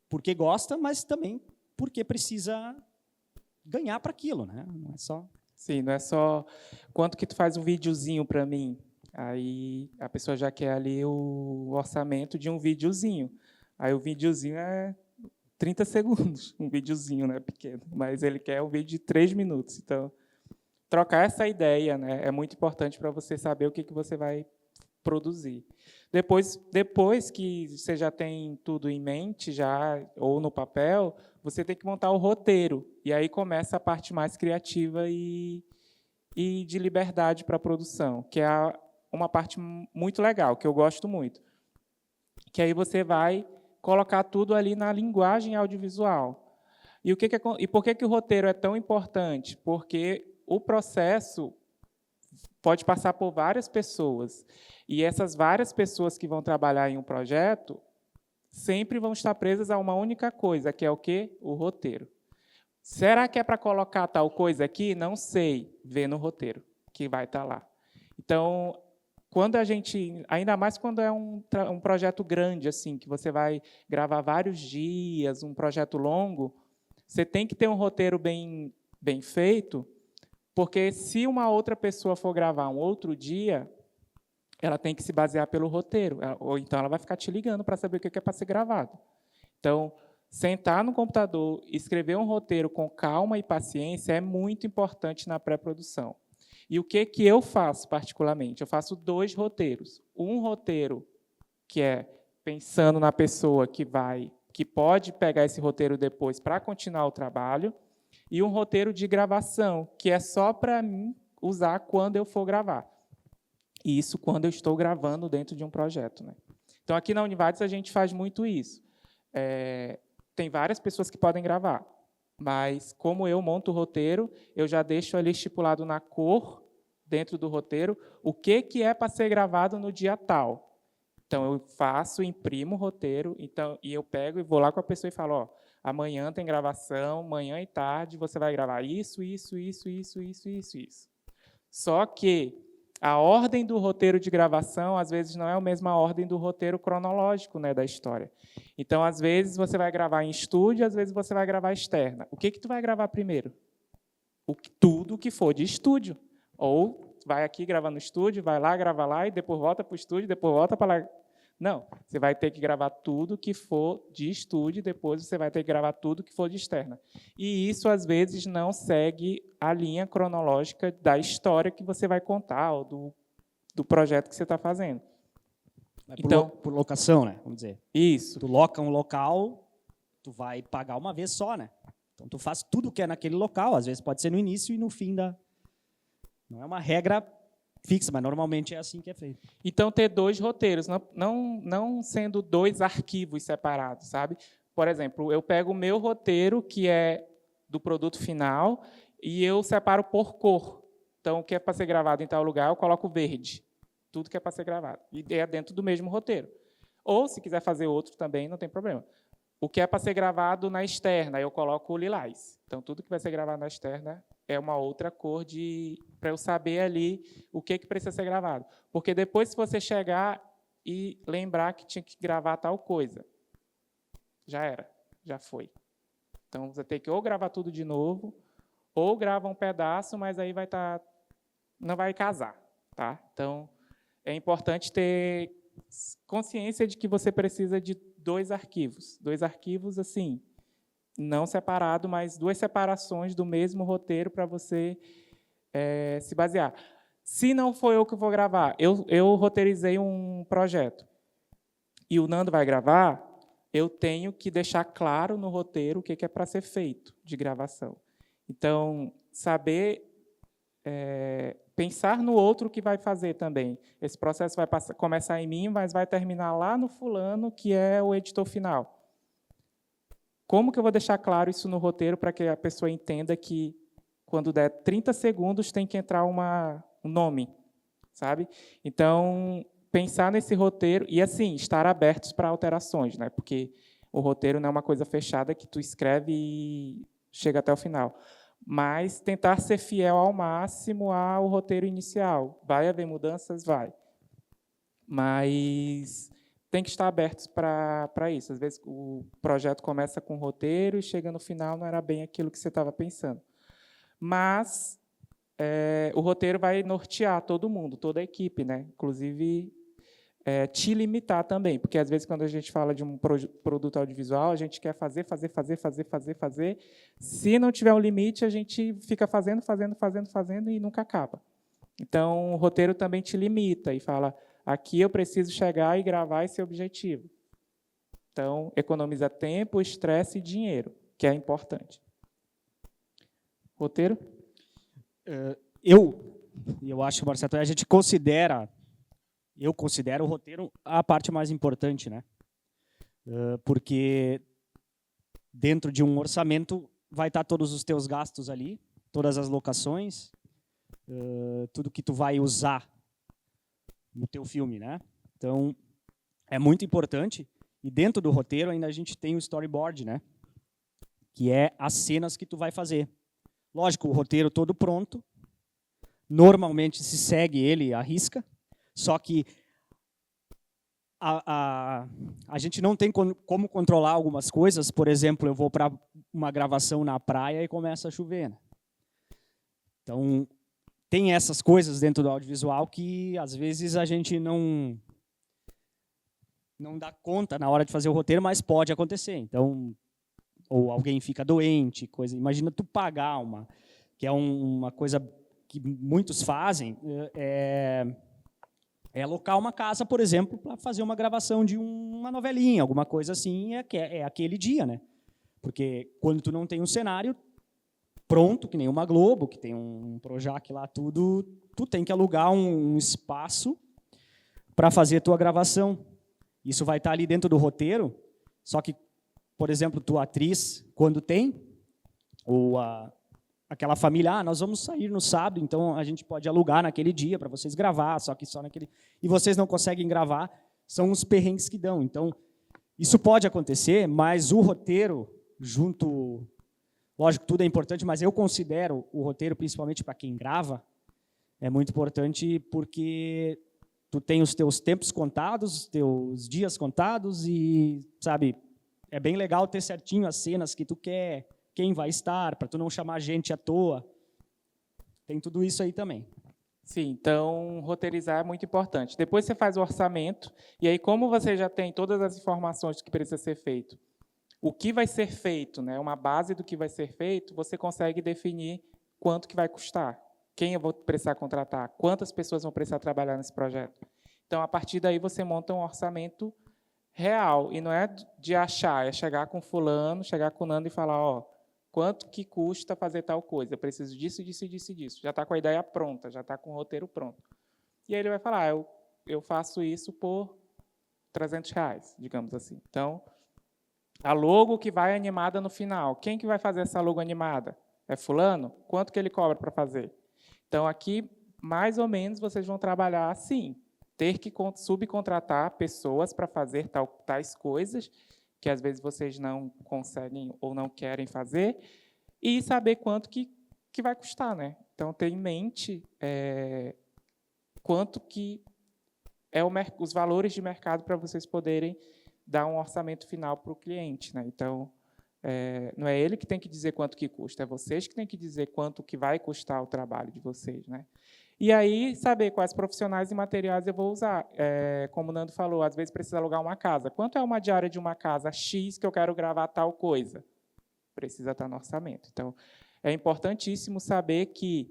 porque gosta, mas também porque precisa ganhar para aquilo, né? Não é só... Sim, não é só quanto que tu faz um videozinho para mim. Aí a pessoa já quer ali o orçamento de um videozinho. Aí o videozinho é 30 segundos, um videozinho, né, pequeno, mas ele quer um vídeo de 3 minutos. Então, trocar essa ideia, né, é muito importante para você saber o que você vai produzir. Depois que você já tem tudo em mente, já ou no papel, você tem que montar o roteiro. E aí começa a parte mais criativa e de liberdade para a produção, que é uma parte muito legal, que eu gosto muito. Que aí você vai colocar tudo ali na linguagem audiovisual. E por que o roteiro é tão importante? Porque o processo pode passar por várias pessoas. E essas várias pessoas que vão trabalhar em um projeto, sempre vão estar presas a uma única coisa, que é o quê? O roteiro. Será que é para colocar tal coisa aqui? Não sei. Vê no roteiro, que vai estar lá. Então, quando a gente, ainda mais quando é um projeto grande, assim, que você vai gravar vários dias, um projeto longo, você tem que ter um roteiro bem feito, porque se uma outra pessoa for gravar um outro dia, ela tem que se basear pelo roteiro, ou então ela vai ficar te ligando para saber o que é para ser gravado. Então, sentar no computador, escrever um roteiro com calma e paciência é muito importante na pré-produção. E o que eu faço, particularmente? Eu faço 2 roteiros. Um roteiro que é pensando na pessoa que pode pegar esse roteiro depois para continuar o trabalho, e um roteiro de gravação, que é só para mim usar quando eu for gravar. E isso quando eu estou gravando dentro de um projeto, né? Então, aqui na Univates, a gente faz muito isso. Tem várias pessoas que podem gravar, mas como eu monto o roteiro, eu já deixo ali estipulado na cor, dentro do roteiro, o que é para ser gravado no dia tal. Então, eu faço, imprimo o roteiro, e eu pego e vou lá com a pessoa e falo, ó, amanhã tem gravação, manhã e tarde você vai gravar isso. Só que a ordem do roteiro de gravação, às vezes, não é a mesma ordem do roteiro cronológico, né, da história. Então, às vezes, você vai gravar em estúdio, às vezes você vai gravar externa. O que tu vai gravar primeiro? Tudo que for de estúdio. Ou vai aqui gravar no estúdio, vai lá, grava lá, e depois volta para o estúdio, depois volta para lá. Não, você vai ter que gravar tudo que for de estúdio, depois você vai ter que gravar tudo que for de externa. E isso, às vezes, não segue a linha cronológica da história que você vai contar, ou do projeto que você está fazendo. Então, por locação, né? Vamos dizer. Isso. Tu loca um local, tu vai pagar uma vez só, né? Então, tu faz tudo que é naquele local. Às vezes pode ser no início e no fim da... Não é uma regra fixa, mas normalmente é assim que é feito. Então, ter 2 roteiros, não sendo 2 arquivos separados, sabe? Por exemplo, eu pego o meu roteiro, que é do produto final, e eu separo por cor. Então, o que é para ser gravado em tal lugar, eu coloco verde. Tudo que é para ser gravado. E é dentro do mesmo roteiro. Ou, se quiser fazer outro também, não tem problema. O que é para ser gravado na externa, eu coloco o lilás. Então, tudo que vai ser gravado na externa é uma outra cor para eu saber ali o que precisa ser gravado. Porque depois, se você chegar e lembrar que tinha que gravar tal coisa, já era, já foi. Então, você tem que ou gravar tudo de novo, ou grava um pedaço, mas aí não vai casar. Tá? Então, é importante ter consciência de que você precisa de 2 arquivos. 2 arquivos, assim, não separado, mas 2 separações do mesmo roteiro para você se basear. Se não for eu que vou gravar, eu roteirizei um projeto e o Nando vai gravar, eu tenho que deixar claro no roteiro o que é para ser feito de gravação. Então, saber pensar no outro que vai fazer também. Esse processo vai começar em mim, mas vai terminar lá no fulano, que é o editor final. Como que eu vou deixar claro isso no roteiro para que a pessoa entenda que, quando der 30 segundos, tem que entrar um nome, sabe? Então, pensar nesse roteiro e, assim, estar abertos para alterações, né? Porque o roteiro não é uma coisa fechada que tu escreve e chega até o final. Mas tentar ser fiel ao máximo ao roteiro inicial. Vai haver mudanças? Vai. Mas tem que estar abertos para isso. Às vezes o projeto começa com roteiro e chega no final não era bem aquilo que você estava pensando. Mas o roteiro vai nortear todo mundo, toda a equipe, né? Inclusive te limitar também, porque às vezes quando a gente fala de um produto audiovisual, a gente quer fazer. Se não tiver um limite, a gente fica fazendo e nunca acaba. Então, o roteiro também te limita e fala, aqui eu preciso chegar e gravar esse objetivo. Então, economiza tempo, estresse e dinheiro, que é importante. Roteiro? Eu acho, Marcelo, a gente eu considero o roteiro a parte mais importante, né? Porque dentro de um orçamento vai estar todos os teus gastos ali, todas as locações, tudo que tu vai usar no teu filme, né? Então, é muito importante E dentro do roteiro ainda a gente tem o storyboard, né? Que é as cenas que tu vai fazer. Lógico, o roteiro todo pronto. Normalmente se segue ele à risca, só que a gente não tem como controlar algumas coisas. Por exemplo, eu vou para uma gravação na praia e começa a chover, né? Então, tem essas coisas dentro do audiovisual que, às vezes, a gente não dá conta na hora de fazer o roteiro, mas pode acontecer. Então, ou alguém fica doente, coisa. Imagina tu pagar que é uma coisa que muitos fazem, é alocar uma casa, por exemplo, para fazer uma gravação de uma novelinha, alguma coisa assim, é aquele dia, né? Porque quando tu não tem um cenário pronto, que nem uma Globo, que tem um Projac lá, tudo, tu tem que alugar um espaço para fazer a tua gravação. Isso vai estar ali dentro do roteiro, só que, por exemplo, tua atriz, quando tem, ou aquela família, nós vamos sair no sábado, então a gente pode alugar naquele dia para vocês gravar, só que só naquele... E vocês não conseguem gravar, são os perrengues que dão. Então, isso pode acontecer, mas o roteiro, junto... Lógico, tudo é importante, mas eu considero o roteiro, principalmente para quem grava, é muito importante porque tu tem os teus tempos contados, os teus dias contados e, sabe, é bem legal ter certinho as cenas que tu quer, quem vai estar, para tu não chamar gente à toa. Tem tudo isso aí também. Sim, então roteirizar é muito importante. Depois você faz o orçamento, e aí como você já tem todas as informações do que precisa ser feito, o que vai ser feito, né, uma base do que vai ser feito, você consegue definir quanto que vai custar, quem eu vou precisar contratar, quantas pessoas vão precisar trabalhar nesse projeto. Então, a partir daí, você monta um orçamento real, e não é de achar, é chegar com fulano, chegar com Nando e falar, ó, quanto que custa fazer tal coisa? Eu preciso disso, disso, disso, disso. Já está com a ideia pronta, já está com o roteiro pronto. E aí ele vai falar, eu faço isso por R$300, digamos assim. Então, a logo que vai animada no final. Quem que vai fazer essa logo animada? É fulano? Quanto que ele cobra para fazer? Então, aqui, mais ou menos, vocês vão trabalhar assim. Ter que subcontratar pessoas para fazer tais coisas, que às vezes vocês não conseguem ou não querem fazer, e saber quanto que vai custar, né? Então, ter em mente quanto que é os valores de mercado para vocês poderem dar um orçamento final para o cliente, né? Então, não é ele que tem que dizer quanto que custa, é vocês que têm que dizer quanto que vai custar o trabalho de vocês, né? E aí, saber quais profissionais e materiais eu vou usar. Como o Nando falou, às vezes precisa alugar uma casa. Quanto é uma diária de uma casa X que eu quero gravar tal coisa? Precisa estar no orçamento. Então, é importantíssimo saber que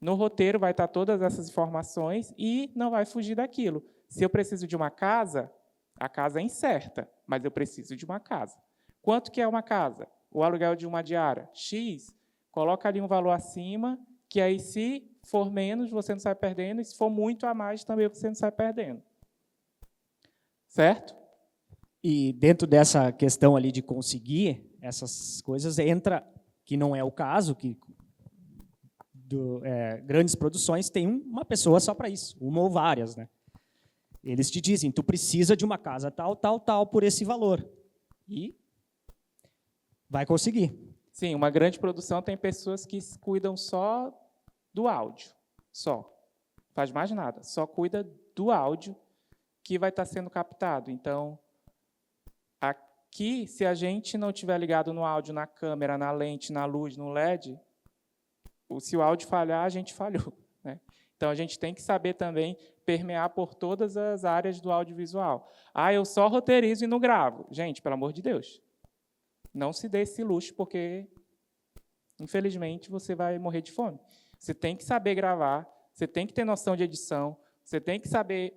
no roteiro vai estar todas essas informações e não vai fugir daquilo. Se eu preciso de uma casa, a casa é incerta, mas eu preciso de uma casa. Quanto que é uma casa? O aluguel de uma diária? X. Coloca ali um valor acima, que aí, se for menos, você não sai perdendo, e se for muito a mais, também você não sai perdendo. Certo? E dentro dessa questão ali de conseguir essas coisas, entra, que não é o caso, que grandes produções têm uma pessoa só para isso, uma ou várias, né? Eles te dizem, tu precisa de uma casa tal, tal, tal, por esse valor. E vai conseguir. Sim, uma grande produção tem pessoas que cuidam só do áudio, só. Não faz mais nada, só cuida do áudio que vai estar sendo captado. Então, aqui, se a gente não estiver ligado no áudio, na câmera, na lente, na luz, no LED, se o áudio falhar, a gente falhou, né? Então, a gente tem que saber também permear por todas as áreas do audiovisual. Eu só roteirizo e não gravo. Gente, pelo amor de Deus, não se dê esse luxo, porque, infelizmente, você vai morrer de fome. Você tem que saber gravar, você tem que ter noção de edição, você tem que saber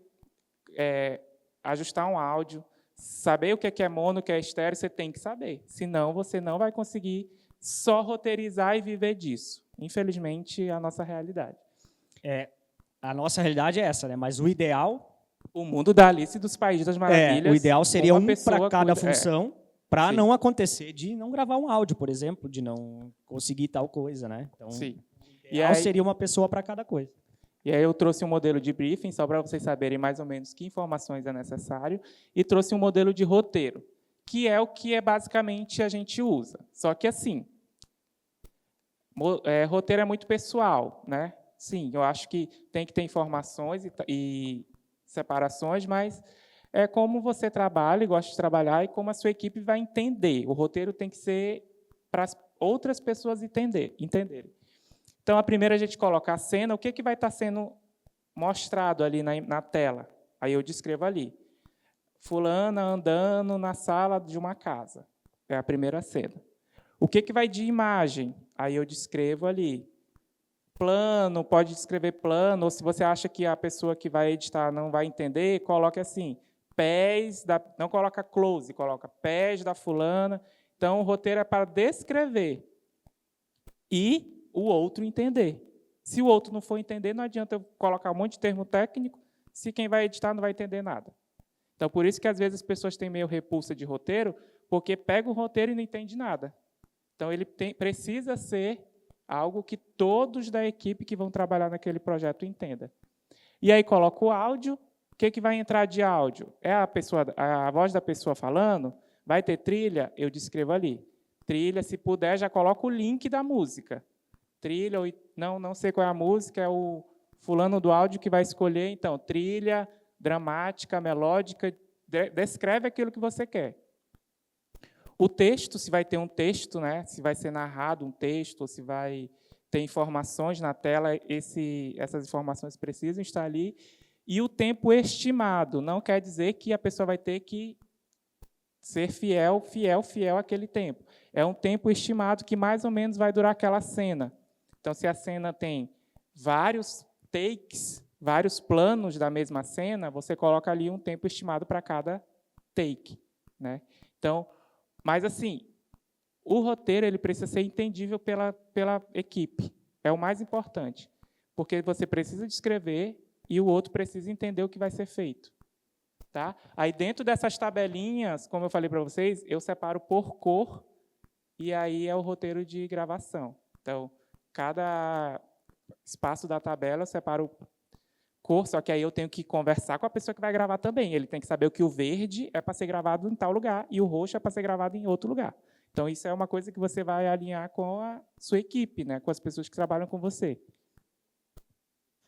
ajustar um áudio, saber o que é mono, o que é estéreo, você tem que saber. Senão, você não vai conseguir só roteirizar e viver disso. Infelizmente, é a nossa realidade. A nossa realidade é essa, né? Mas o ideal... O mundo da Alice e dos Países das Maravilhas... o ideal seria um para cada função, para Sim. não acontecer de não gravar um áudio, por exemplo, de não conseguir tal coisa, né? Então, Sim. o ideal seria uma pessoa para cada coisa. E aí eu trouxe um modelo de briefing, só para vocês saberem mais ou menos que informações é necessário, e trouxe um modelo de roteiro, que é o que basicamente a gente usa. Só que assim, roteiro é muito pessoal, né? Sim, eu acho que tem que ter informações e separações, mas é como você trabalha e gosta de trabalhar e como a sua equipe vai entender. O roteiro tem que ser para as outras pessoas entenderem. Então, a primeira a gente coloca a cena, o que vai estar sendo mostrado ali na tela. Aí eu descrevo ali. Fulana andando na sala de uma casa. É a primeira cena. O que vai de imagem? Aí eu descrevo ali. Plano, pode descrever plano, ou se você acha que a pessoa que vai editar não vai entender, coloque assim, pés, não coloca close, coloca pés da fulana. Então, o roteiro é para descrever e o outro entender. Se o outro não for entender, não adianta eu colocar um monte de termo técnico, se quem vai editar não vai entender nada. Então, por isso que às vezes as pessoas têm meio repulsa de roteiro, porque pega o roteiro e não entende nada. Então, ele precisa ser algo que todos da equipe que vão trabalhar naquele projeto entendam. E aí coloca o áudio. O que vai entrar de áudio? É a voz da pessoa falando? Vai ter trilha? Eu descrevo ali. Trilha, se puder, já coloca o link da música. Trilha, não sei qual é a música, é o fulano do áudio que vai escolher. Então, trilha, dramática, melódica, descreve aquilo que você quer. O texto, se vai ter um texto, né? Se vai ser narrado um texto, ou se vai ter informações na tela, essas informações precisam estar ali. E o tempo estimado, não quer dizer que a pessoa vai ter que ser fiel àquele tempo. É um tempo estimado que mais ou menos vai durar aquela cena. Então, se a cena tem vários takes, vários planos da mesma cena, você coloca ali um tempo estimado para cada take, né? Então, mas assim, o roteiro ele precisa ser entendível pela equipe. É o mais importante, porque você precisa descrever e o outro precisa entender o que vai ser feito. Tá? Aí, dentro dessas tabelinhas, como eu falei para vocês, eu separo por cor, e aí é o roteiro de gravação. Então, cada espaço da tabela eu separo cor, só que aí eu tenho que conversar com a pessoa que vai gravar também. Ele tem que saber que o verde é para ser gravado em tal lugar e o roxo é para ser gravado em outro lugar. Então, isso é uma coisa que você vai alinhar com a sua equipe, né? Com as pessoas que trabalham com você.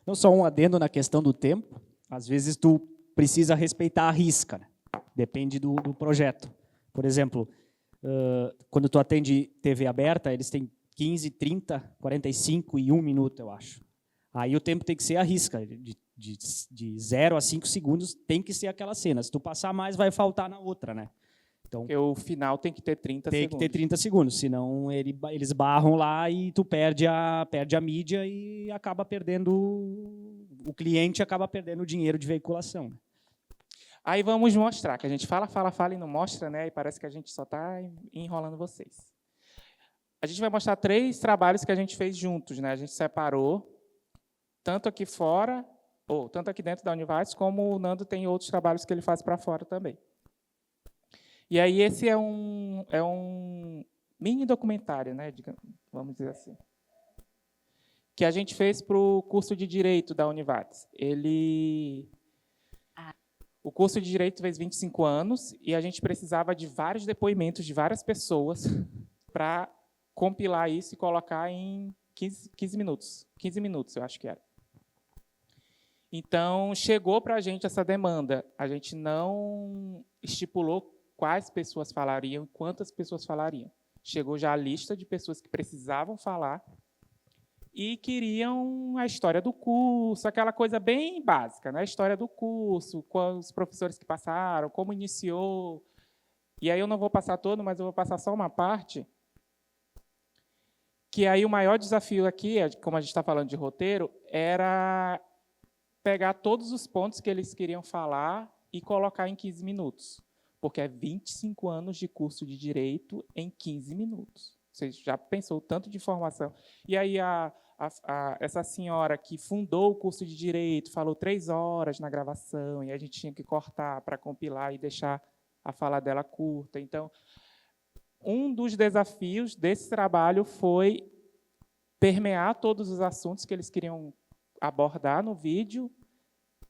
Não só um adendo na questão do tempo. Às vezes, tu precisa respeitar a risca. Né? Depende do projeto. Por exemplo, quando tu atende TV aberta, eles têm 15, 30, 45 e 1 minuto, eu acho. Aí o tempo tem que ser a risca. De 0 a 5 segundos tem que ser aquela cena. Se tu passar mais, vai faltar na outra, né? Então, porque o final tem que ter 30 segundos. Tem que ter 30 segundos, senão eles barram lá e tu perde a mídia e acaba perdendo... O cliente acaba perdendo o dinheiro de veiculação. Aí vamos mostrar, que a gente fala e não mostra, né? E parece que a gente só está enrolando vocês. A gente vai mostrar 3 trabalhos que a gente fez juntos, né? A gente separou, tanto aqui fora, ou tanto aqui dentro da Univates, como o Nando tem outros trabalhos que ele faz para fora também. E aí esse é um mini documentário, né? Vamos dizer assim, que a gente fez para o curso de Direito da Univates. O curso de Direito fez 25 anos e a gente precisava de vários depoimentos de várias pessoas para compilar isso e colocar em 15 minutos. 15 minutos, eu acho que era. Então, chegou para a gente essa demanda. A gente não estipulou quais pessoas falariam, quantas pessoas falariam. Chegou já a lista de pessoas que precisavam falar e queriam a história do curso, aquela coisa bem básica, né? A história do curso, quais os professores que passaram, como iniciou. E aí eu não vou passar todo, mas eu vou passar só uma parte, que aí o maior desafio aqui, como a gente está falando de roteiro, era pegar todos os pontos que eles queriam falar e colocar em 15 minutos. Porque é 25 anos de curso de Direito em 15 minutos. Você já pensou o tanto de informação? E aí essa senhora que fundou o curso de Direito falou 3 horas na gravação, e a gente tinha que cortar para compilar e deixar a fala dela curta. Então, um dos desafios desse trabalho foi permear todos os assuntos que eles queriam abordar no vídeo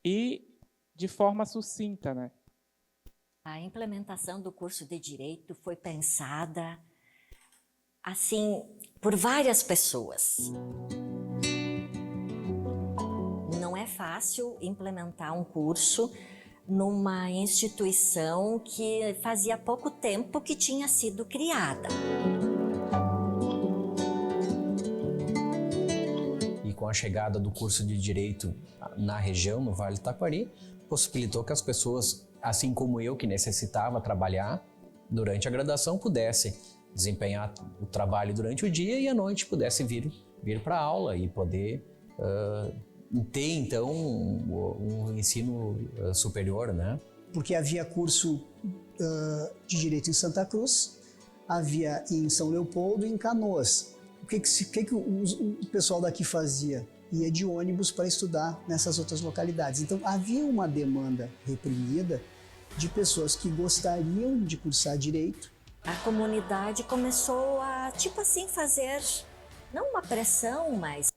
e de forma sucinta, né? A implementação do curso de Direito foi pensada, assim, por várias pessoas. Não é fácil implementar um curso numa instituição que fazia pouco tempo que tinha sido criada. E com a chegada do curso de Direito na região, no Vale do Taquari, possibilitou que as pessoas, assim como eu, que necessitava trabalhar durante a graduação, pudessem desempenhar o trabalho durante o dia e à noite pudesse vir para a aula e poder ter, então, um ensino superior, né? Porque havia curso de Direito em Santa Cruz, havia em São Leopoldo e em Canoas. O que o pessoal daqui fazia? Ia de ônibus para estudar nessas outras localidades. Então, havia uma demanda reprimida de pessoas que gostariam de cursar Direito. A comunidade começou a, tipo assim, fazer, não uma pressão, mas...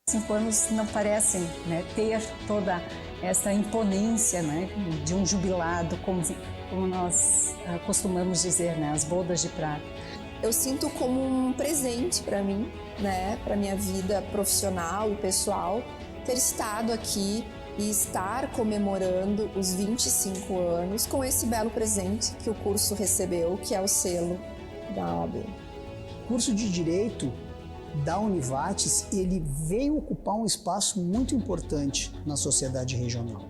5 anos não parecem, né, ter toda essa imponência, né, de um jubilado, como nós costumamos dizer, né, as bodas de prata. Eu sinto como um presente para mim, né, para minha vida profissional e pessoal, ter estado aqui e estar comemorando os 25 anos com esse belo presente que o curso recebeu, que é o selo da OAB. O curso de Direito da Univates, ele veio ocupar um espaço muito importante na sociedade regional.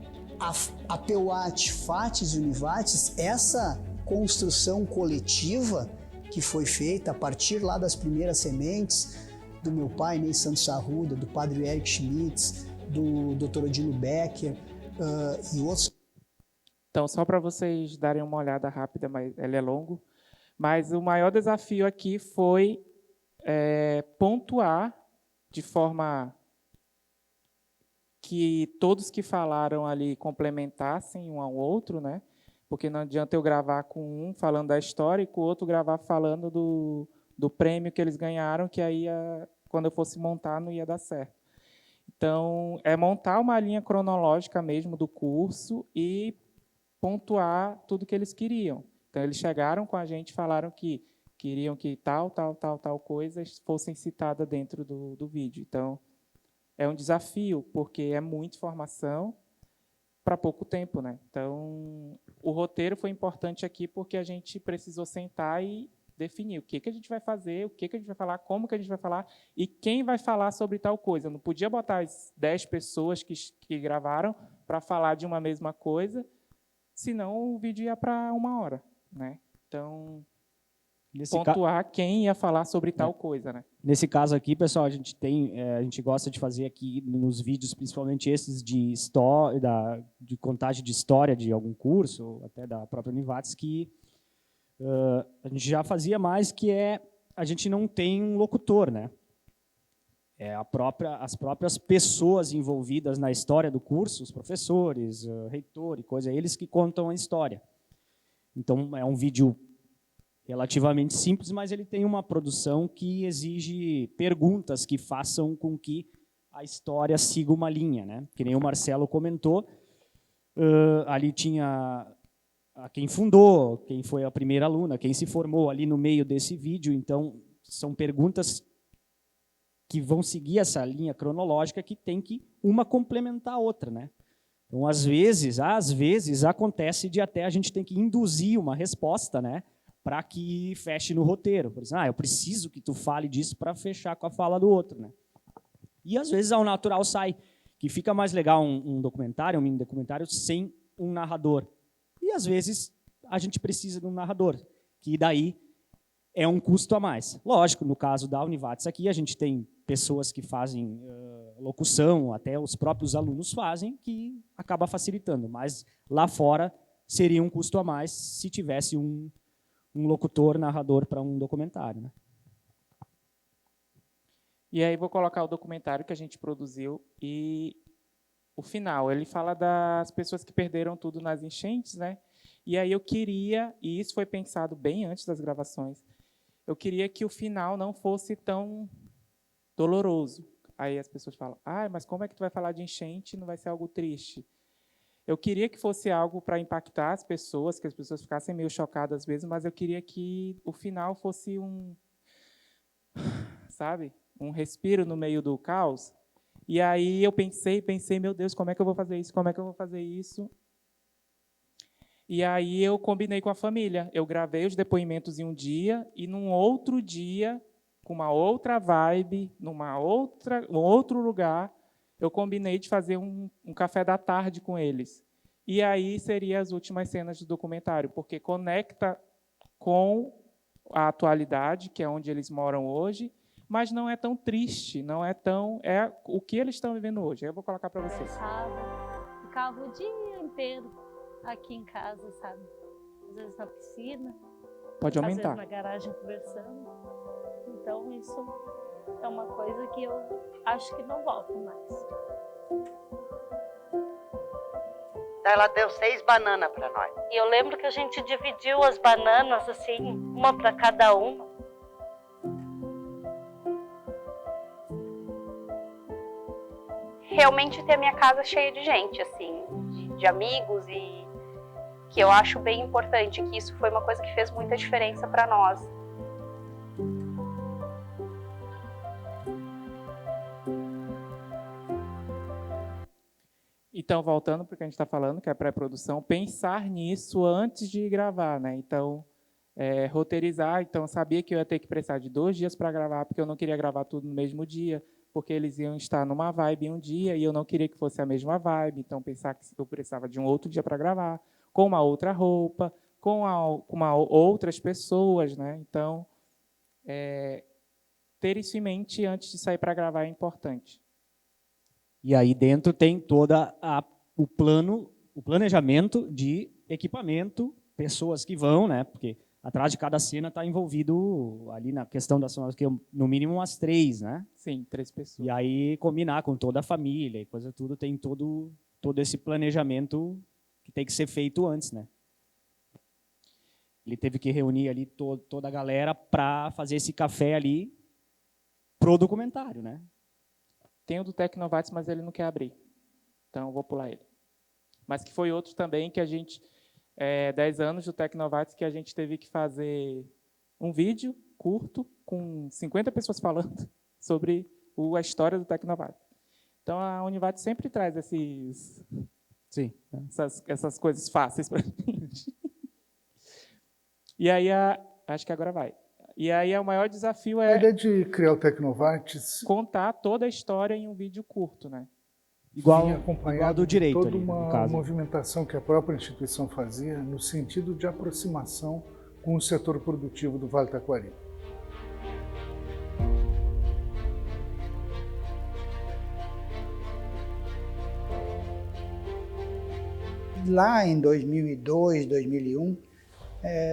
A PUAT, FATES e Univates, essa construção coletiva que foi feita a partir lá das primeiras sementes do meu pai, Ney Santos Arruda, do padre Eric Schmitz, do Dr. Odilo Becker e outros. Então, só para vocês darem uma olhada rápida, mas ele é longo, mas o maior desafio aqui foi pontuar de forma que todos que falaram ali complementassem um ao outro, né? Porque não adianta eu gravar com um falando da história e com o outro gravar falando do prêmio que eles ganharam, que aí, quando eu fosse montar, não ia dar certo. Então, é montar uma linha cronológica mesmo do curso e pontuar tudo que eles queriam. Então, eles chegaram com a gente e falaram que queriam que tal coisa fossem citadas dentro do vídeo. Então, é um desafio, porque é muita informação para pouco tempo, né? Então, o roteiro foi importante aqui porque a gente precisou sentar e definir o que a gente vai fazer, o que a gente vai falar, como que a gente vai falar e quem vai falar sobre tal coisa. Não podia botar as 10 pessoas que gravaram para falar de uma mesma coisa, senão o vídeo ia para 1 hora, né? Então, pontuar quem ia falar sobre tal coisa, né? Nesse caso aqui, pessoal, a gente gosta de fazer aqui nos vídeos, principalmente esses de história, de contagem de história de algum curso, até da própria Univates, que a gente já fazia mais, que a gente não tem um locutor, né? As próprias pessoas envolvidas na história do curso, os professores, reitor e coisa, eles que contam a história. Então, é um vídeo relativamente simples, mas ele tem uma produção que exige perguntas que façam com que a história siga uma linha, né? Que nem o Marcelo comentou, ali tinha quem fundou, quem foi a primeira aluna, quem se formou ali no meio desse vídeo. Então, são perguntas que vão seguir essa linha cronológica que tem que uma complementar a outra, né? Então, às vezes acontece de até a gente ter que induzir uma resposta, né? Para que feche no roteiro. Por exemplo, eu preciso que tu fale disso para fechar com a fala do outro, né? E às vezes ao natural sai, que fica mais legal um documentário, um mini documentário, sem um narrador. E às vezes a gente precisa de um narrador, que daí é um custo a mais. Lógico, no caso da Univates aqui, a gente tem pessoas que fazem locução, até os próprios alunos fazem, que acaba facilitando. Mas lá fora seria um custo a mais se tivesse um locutor, narrador para um documentário, né? E aí vou colocar o documentário que a gente produziu e o final. Ele fala das pessoas que perderam tudo nas enchentes, né? E aí eu queria, e isso foi pensado bem antes das gravações, eu queria que o final não fosse tão doloroso. Aí as pessoas falam, mas como é que tu vai falar de enchente e não vai ser algo triste? Eu queria que fosse algo para impactar as pessoas, que as pessoas ficassem meio chocadas às vezes, mas eu queria que o final fosse sabe, um respiro no meio do caos. E aí eu pensei, meu Deus, como é que eu vou fazer isso? Como é que eu vou fazer isso? E aí eu combinei com a família. Eu gravei os depoimentos em um dia e num outro dia, com uma outra vibe, um outro lugar, eu combinei de fazer um café da tarde com eles. E aí seriam as últimas cenas do documentário, porque conecta com a atualidade, que é onde eles moram hoje, mas não é tão triste, não é tão... É o que eles estão vivendo hoje. Eu vou colocar para vocês. Ficava o dia inteiro aqui em casa, sabe? Às vezes na piscina, Pode às aumentar. vezes na garagem conversando. Então isso é uma coisa que eu acho que não volta mais. Ela deu 6 bananas para nós. E eu lembro que a gente dividiu as bananas assim, uma para cada uma. Realmente ter a minha casa cheia de gente, assim, de amigos, e que eu acho bem importante, que isso foi uma coisa que fez muita diferença para nós. Então, voltando para o que a gente está falando, que é a pré-produção, pensar nisso antes de gravar, né? Então, roteirizar. Então, eu sabia que eu ia ter que precisar de 2 dias para gravar, porque eu não queria gravar tudo no mesmo dia, porque eles iam estar numa vibe em um dia e eu não queria que fosse a mesma vibe. Então, pensar que eu precisava de um outro dia para gravar, com uma outra roupa, com outras pessoas, né? Então, ter isso em mente antes de sair para gravar é importante. E aí dentro tem toda o planejamento de equipamento, pessoas que vão, né? Porque atrás de cada cena está envolvido ali na questão das que no mínimo umas 3, né? Sim, 3 pessoas. E aí combinar com toda a família e coisa tudo, tem todo esse planejamento que tem que ser feito antes, né? Ele teve que reunir ali toda a galera para fazer esse café ali pro documentário, né? Tem o do Tecnovates, mas ele não quer abrir. Então, eu vou pular ele. Mas que foi outro também que a gente... 10 anos do Tecnovates que a gente teve que fazer um vídeo curto com 50 pessoas falando sobre a história do Tecnovates. Então, a Univates sempre traz essas coisas fáceis para a gente. E aí, acho que agora vai. E aí, o maior desafio A ideia de criar o Tecnovates... contar toda a história em um vídeo curto, né? Igual acompanhado do direito de toda ali, no uma caso. movimentação que a própria instituição fazia no sentido de aproximação com o setor produtivo do Vale do Taquari. Lá em 2002, 2001,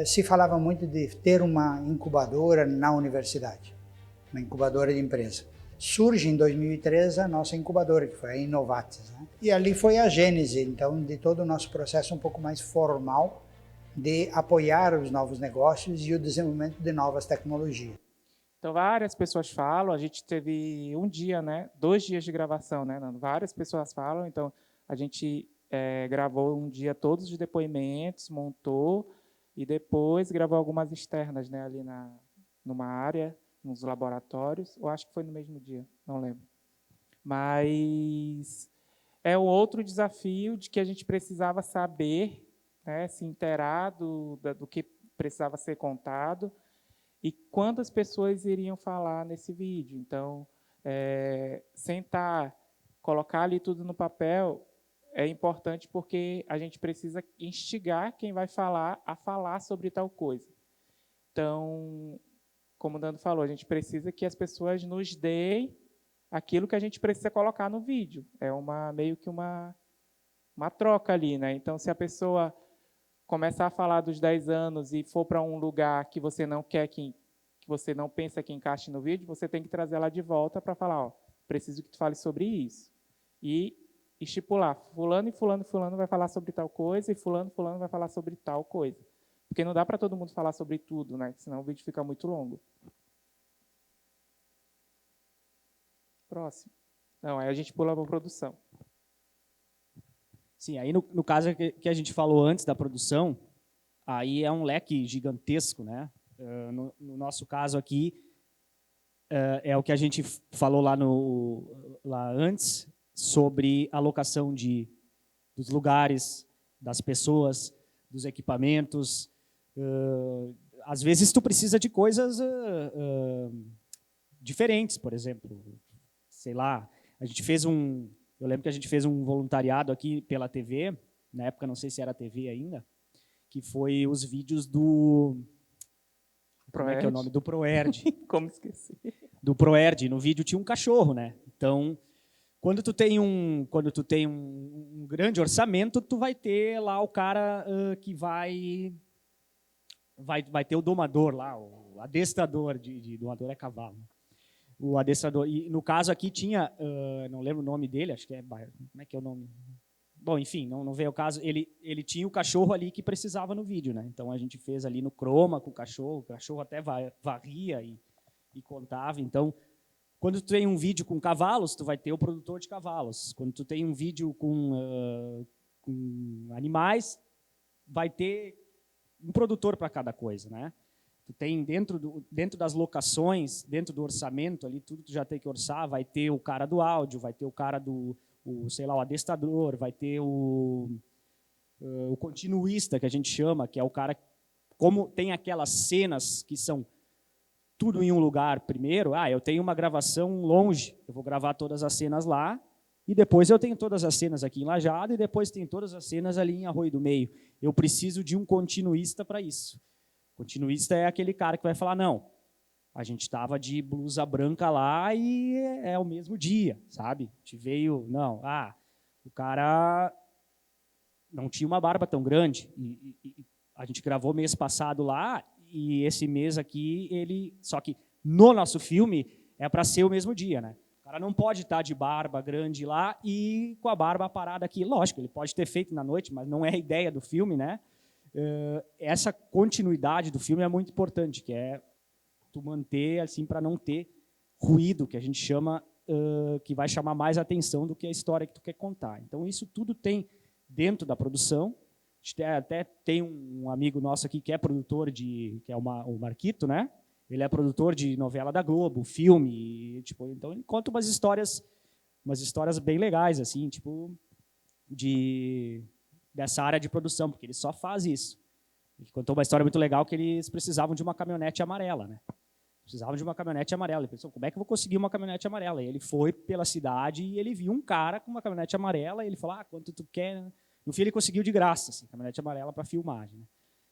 se falava muito de ter uma incubadora na universidade, uma incubadora de empresa. Surge em 2003 a nossa incubadora, que foi a Inovates, né? E ali foi a gênese, então, de todo o nosso processo um pouco mais formal de apoiar os novos negócios e o desenvolvimento de novas tecnologias. Então, várias pessoas falam, a gente teve um dia, né, 2 dias de gravação, né, Nando? Várias pessoas falam, então a gente gravou um dia todos os depoimentos, montou e depois gravou algumas externas, né, ali numa área, nos laboratórios, ou acho que foi no mesmo dia, não lembro. Mas é um outro desafio de que a gente precisava saber, né, se inteirar do que precisava ser contado e quantas pessoas iriam falar nesse vídeo. Então, sentar, colocar ali tudo no papel é importante porque a gente precisa instigar quem vai falar a falar sobre tal coisa. Então, como o Nando falou, a gente precisa que as pessoas nos deem aquilo que a gente precisa colocar no vídeo. É meio que uma troca ali, né? Então, se a pessoa começar a falar dos 10 anos e for para um lugar que você não quer que você não pensa que encaixe no vídeo, você tem que trazer ela de volta para falar, ó, preciso que tu fale sobre isso. E estipular, fulano e fulano e fulano vai falar sobre tal coisa e fulano e fulano vai falar sobre tal coisa. Porque não dá para todo mundo falar sobre tudo, né? Senão o vídeo fica muito longo. próximo. Não, aí a gente pula para a produção. Sim, aí no caso que a gente falou antes da produção, aí é um leque gigantesco, né? No nosso caso aqui, é o que a gente falou lá antes, sobre alocação dos lugares, das pessoas, dos equipamentos. Às vezes tu precisa de coisas diferentes, por exemplo. Sei lá, eu lembro que a gente fez um voluntariado aqui pela TV, na época não sei se era TV ainda, que foi os vídeos do... Como é que é o nome? Do Proerd. Como esqueci? Do Proerd. No vídeo tinha um cachorro, né? Então, quando tu tem um grande orçamento, tu vai ter lá o cara que vai ter o domador lá, o adestrador, domador é cavalo. O adestrador. E no caso aqui tinha, não lembro o nome dele, acho que é... Como é que é o nome? Bom, enfim, não veio o caso. Ele tinha o cachorro ali que precisava no vídeo, né? Então a gente fez ali no croma com o cachorro até varria e contava. Então, quando tu tem um vídeo com cavalos, tu vai ter o produtor de cavalos. Quando tu tem um vídeo com animais, vai ter um produtor para cada coisa, né? Tu tem dentro das locações, dentro do orçamento ali, tudo tu já tem que orçar, vai ter o cara do áudio, vai ter o cara sei lá, o adestrador, vai ter o continuista, que a gente chama, que é o cara, como tem aquelas cenas que são tudo em um lugar primeiro, eu tenho uma gravação longe, eu vou gravar todas as cenas lá, e depois eu tenho todas as cenas aqui em Lajeado, e depois tem todas as cenas ali em Arroio do Meio. Eu preciso de um continuista para isso. Continuista é aquele cara que vai falar, não, a gente estava de blusa branca lá e é o mesmo dia, sabe? Te veio, não, o cara não tinha uma barba tão grande. E a gente gravou mês passado lá e esse mês aqui, só que no nosso filme é para ser o mesmo dia, né? O cara não pode estar de barba grande lá e com a barba parada aqui. Lógico, ele pode ter feito na noite, mas não é a ideia do filme, né? Essa continuidade do filme é muito importante, que é tu manter assim para não ter ruído, que a gente chama, que vai chamar mais atenção do que a história que tu quer contar. Então isso tudo tem dentro da produção. Até tem um amigo nosso aqui que é produtor que é o Marquito, né? Ele é produtor de novela da Globo, filme, então ele conta umas histórias bem legais assim, dessa área de produção, porque ele só faz isso. Ele contou uma história muito legal que eles precisavam de uma caminhonete amarela, né? Precisavam de uma caminhonete amarela. Ele pensou, como é que eu vou conseguir uma caminhonete amarela? E ele foi pela cidade e ele viu um cara com uma caminhonete amarela e ele falou, quanto tu quer? No fim, ele conseguiu de graça, assim, caminhonete amarela para filmagem. Né?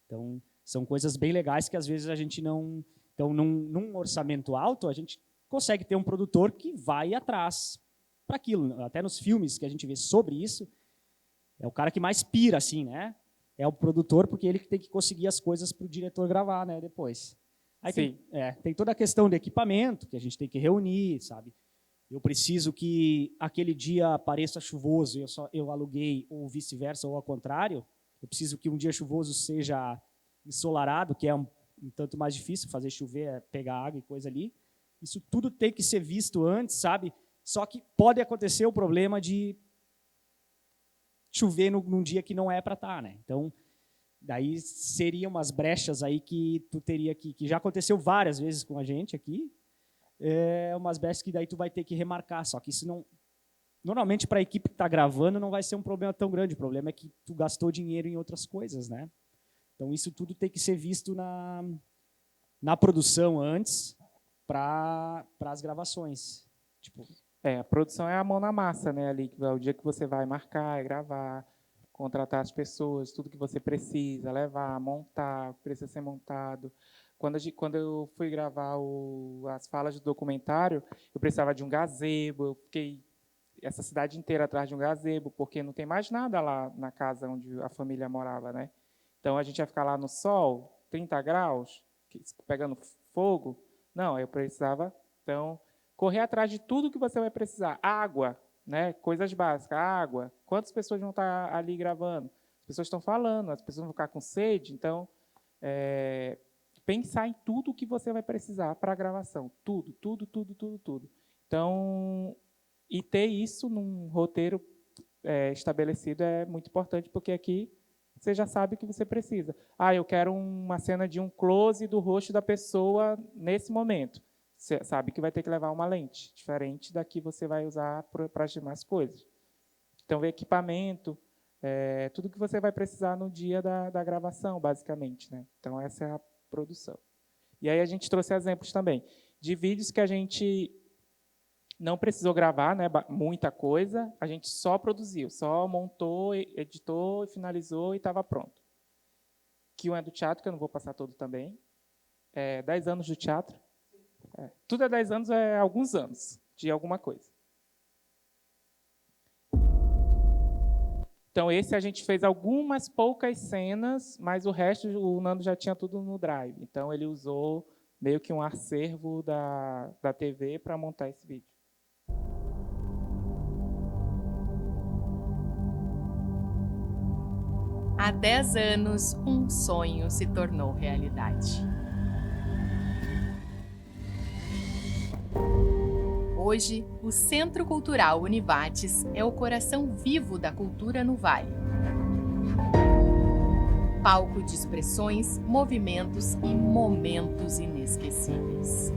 Então, são coisas bem legais que às vezes a gente não... Então, num orçamento alto, a gente consegue ter um produtor que vai atrás para aquilo. Até nos filmes que a gente vê sobre isso, é o cara que mais pira, assim, né? É o produtor, porque ele que tem que conseguir as coisas para o diretor gravar, né? Depois. Aí tem toda a questão do equipamento, que a gente tem que reunir, sabe? Eu preciso que aquele dia pareça chuvoso, eu aluguei, ou vice-versa, ou ao contrário. Eu preciso que um dia chuvoso seja ensolarado, que é um tanto mais difícil, fazer chover, pegar água e coisa ali. Isso tudo tem que ser visto antes, sabe? Só que pode acontecer o problema de chover num dia que não é para estar, né? Então, daí seriam umas brechas aí que tu teria que já aconteceu várias vezes com a gente aqui, umas brechas que daí tu vai ter que remarcar, só que isso não... Normalmente, para a equipe que está gravando, não vai ser um problema tão grande, o problema é que tu gastou dinheiro em outras coisas, né? Então, isso tudo tem que ser visto na produção antes para as gravações. A produção é a mão na massa, né? Ali, o dia que você vai marcar, gravar, contratar as pessoas, tudo que você precisa, levar, montar, precisa ser montado. Quando eu fui gravar as falas do documentário, eu precisava de um gazebo, eu fiquei essa cidade inteira atrás de um gazebo, porque não tem mais nada lá na casa onde a família morava, né? Então, a gente ia ficar lá no sol, 30 graus, pegando fogo. Não, eu precisava, então, correr atrás de tudo que você vai precisar. Água, né? Coisas básicas, água. Quantas pessoas vão estar ali gravando? As pessoas estão falando, as pessoas vão ficar com sede. Então, pensar em tudo que você vai precisar para a gravação. Tudo. Então, e ter isso num roteiro estabelecido é muito importante, porque aqui você já sabe o que você precisa. Ah, eu quero uma cena de um close do rosto da pessoa nesse momento. Você sabe que vai ter que levar uma lente, diferente da que você vai usar para as demais coisas. Então, equipamento, tudo que você vai precisar no dia da gravação, basicamente, né? Então, essa é a produção. E aí a gente trouxe exemplos também de vídeos que a gente não precisou gravar, né, muita coisa, a gente só produziu, só montou, editou, finalizou e estava pronto. Que um é do teatro, que eu não vou passar todo também. 10 anos do teatro. Tudo é 10 anos, é alguns anos de alguma coisa. Então, esse a gente fez algumas poucas cenas, mas o resto o Nando já tinha tudo no Drive. Então, ele usou meio que um acervo da TV para montar esse vídeo. Há 10 anos, um sonho se tornou realidade. Hoje, o Centro Cultural Univates é o coração vivo da cultura no Vale. Palco de expressões, movimentos e momentos inesquecíveis.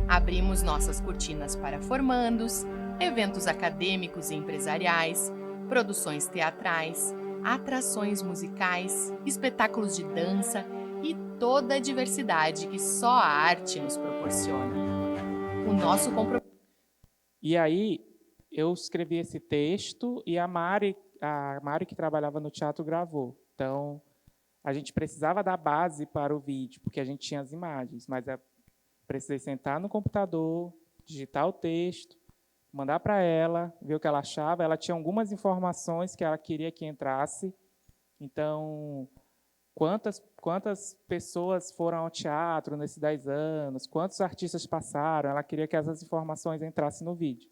Abrimos nossas cortinas para formandos, eventos acadêmicos e empresariais, produções teatrais, atrações musicais, espetáculos de dança e toda a diversidade que só a arte nos proporciona. O nosso compromisso... E aí, eu escrevi esse texto e a Mari que trabalhava no teatro gravou. Então, a gente precisava da base para o vídeo, porque a gente tinha as imagens, mas precisei sentar no computador, digitar o texto, mandar para ela, ver o que ela achava. Ela tinha algumas informações que ela queria que entrasse. Então, quantas pessoas foram ao teatro nesses 10 anos, quantos artistas passaram, ela queria que essas informações entrassem no vídeo.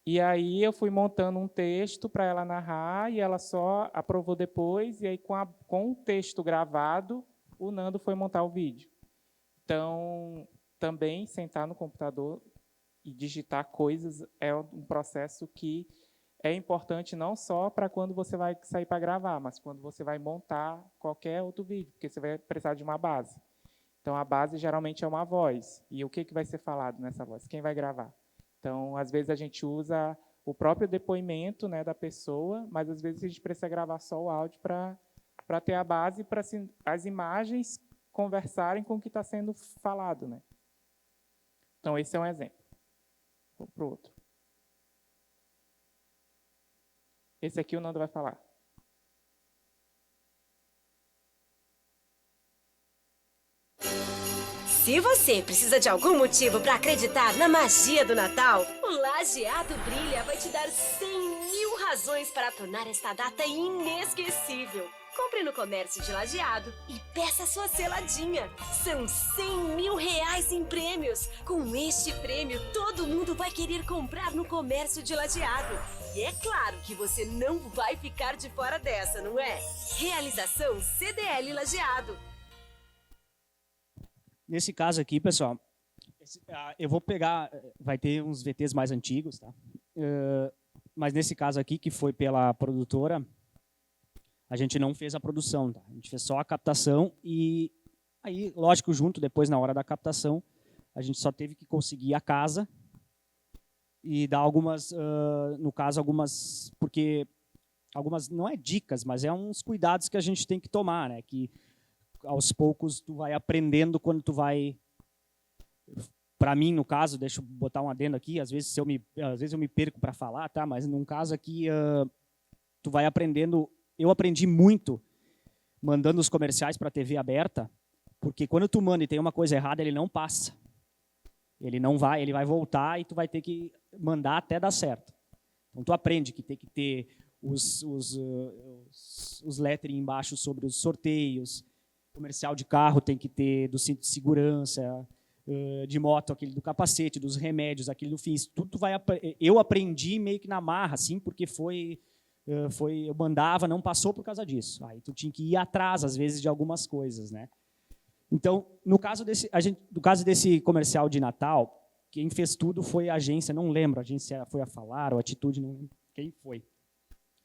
E aí eu fui montando um texto para ela narrar, e ela só aprovou depois, e aí com o texto gravado, o Nando foi montar o vídeo. Então, também sentar no computador e digitar coisas é um processo que é importante não só para quando você vai sair para gravar, mas quando você vai montar qualquer outro vídeo, porque você vai precisar de uma base. Então, a base geralmente é uma voz. E o que vai ser falado nessa voz? Quem vai gravar? Então, às vezes, a gente usa o próprio depoimento, né, da pessoa, mas, às vezes, a gente precisa gravar só o áudio para ter a base, para as imagens conversarem com o que está sendo falado, né? Então, esse é um exemplo. Vou para o outro. Esse aqui o Nando vai falar. Se você precisa de algum motivo para acreditar na magia do Natal, o Lajeado Brilha vai te dar 100.000 razões para tornar esta data inesquecível. Compre no comércio de Lajeado e peça sua seladinha. São 100.000 reais em prêmios. Com este prêmio, todo mundo vai querer comprar no comércio de Lajeado. E é claro que você não vai ficar de fora dessa, não é? Realização CDL Lajeado. Nesse caso aqui, pessoal, eu vou pegar, vai ter uns VTs mais antigos, tá? Mas nesse caso aqui, que foi pela produtora, a gente não fez a produção, tá? A gente fez só a captação e aí, lógico, junto, depois na hora da captação, a gente só teve que conseguir a casa e dar algumas, no caso, algumas, porque algumas, não é dicas, mas é uns cuidados que a gente tem que tomar, né? Que aos poucos tu vai aprendendo quando tu vai... Para mim, no caso, deixa eu botar um adendo aqui, às vezes eu me perco para falar, tá? Mas num caso aqui, tu vai aprendendo... Eu aprendi muito mandando os comerciais para a TV aberta, porque quando tu manda e tem uma coisa errada, ele não passa. Ele não vai, ele vai voltar e tu vai ter que mandar até dar certo. Então tu aprende que tem que ter os lettering embaixo sobre os sorteios, Comercial de carro tem que ter do cinto de segurança, de moto aquele do capacete, dos remédios, aquele do fim. Isso tudo eu aprendi meio que na marra, assim, porque eu mandava, não passou por causa disso. Aí tu tinha que ir atrás, às vezes, de algumas coisas, né? Então, no caso desse comercial de Natal, quem fez tudo foi a agência, não lembro, a agência foi a Falar ou a Atitude, não lembro quem foi.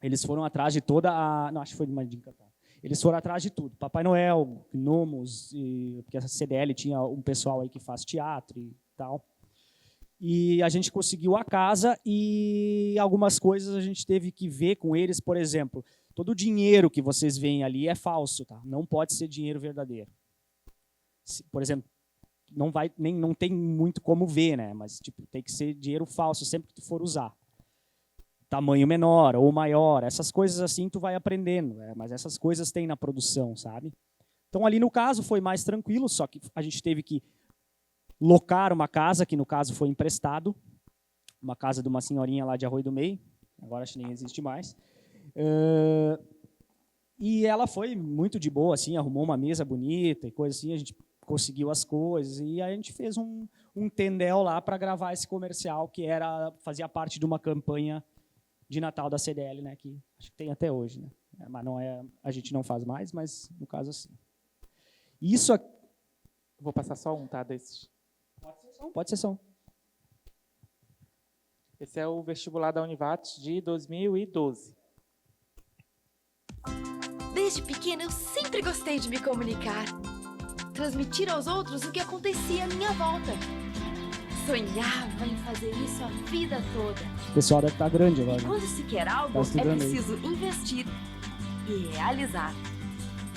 Eles foram atrás de toda a... Não, acho que foi de uma dica. Eles foram atrás de tudo. Papai Noel, gnomos, porque essa CDL tinha um pessoal aí que faz teatro e tal. E a gente conseguiu a casa e algumas coisas a gente teve que ver com eles. Por exemplo, todo o dinheiro que vocês veem ali é falso, tá? Não pode ser dinheiro verdadeiro. Por exemplo, não tem muito como ver, né? Mas tipo, tem que ser dinheiro falso sempre que tu for usar. Tamanho menor ou maior, essas coisas assim tu vai aprendendo, né? Mas essas coisas tem na produção, sabe? Então ali no caso foi mais tranquilo, só que a gente teve que locar uma casa, que no caso foi emprestado, uma casa de uma senhorinha lá de Arroio do Meio, agora acho que nem existe mais. E ela foi muito de boa, assim, arrumou uma mesa bonita e coisa assim, a gente conseguiu as coisas e a gente fez um tendel lá para gravar esse comercial que fazia parte de uma campanha de Natal da CDL, né, que acho que tem até hoje, né? Mas a gente não faz mais, mas no caso assim. Isso aqui, vou passar só um, tá, desses. Pode ser som. Esse é o vestibular da Univates de 2012. Desde pequena eu sempre gostei de me comunicar, transmitir aos outros o que acontecia à minha volta. Sonhava em fazer isso a vida toda. O pessoal deve estar grande agora. E quando se quer algo, é preciso investir e realizar.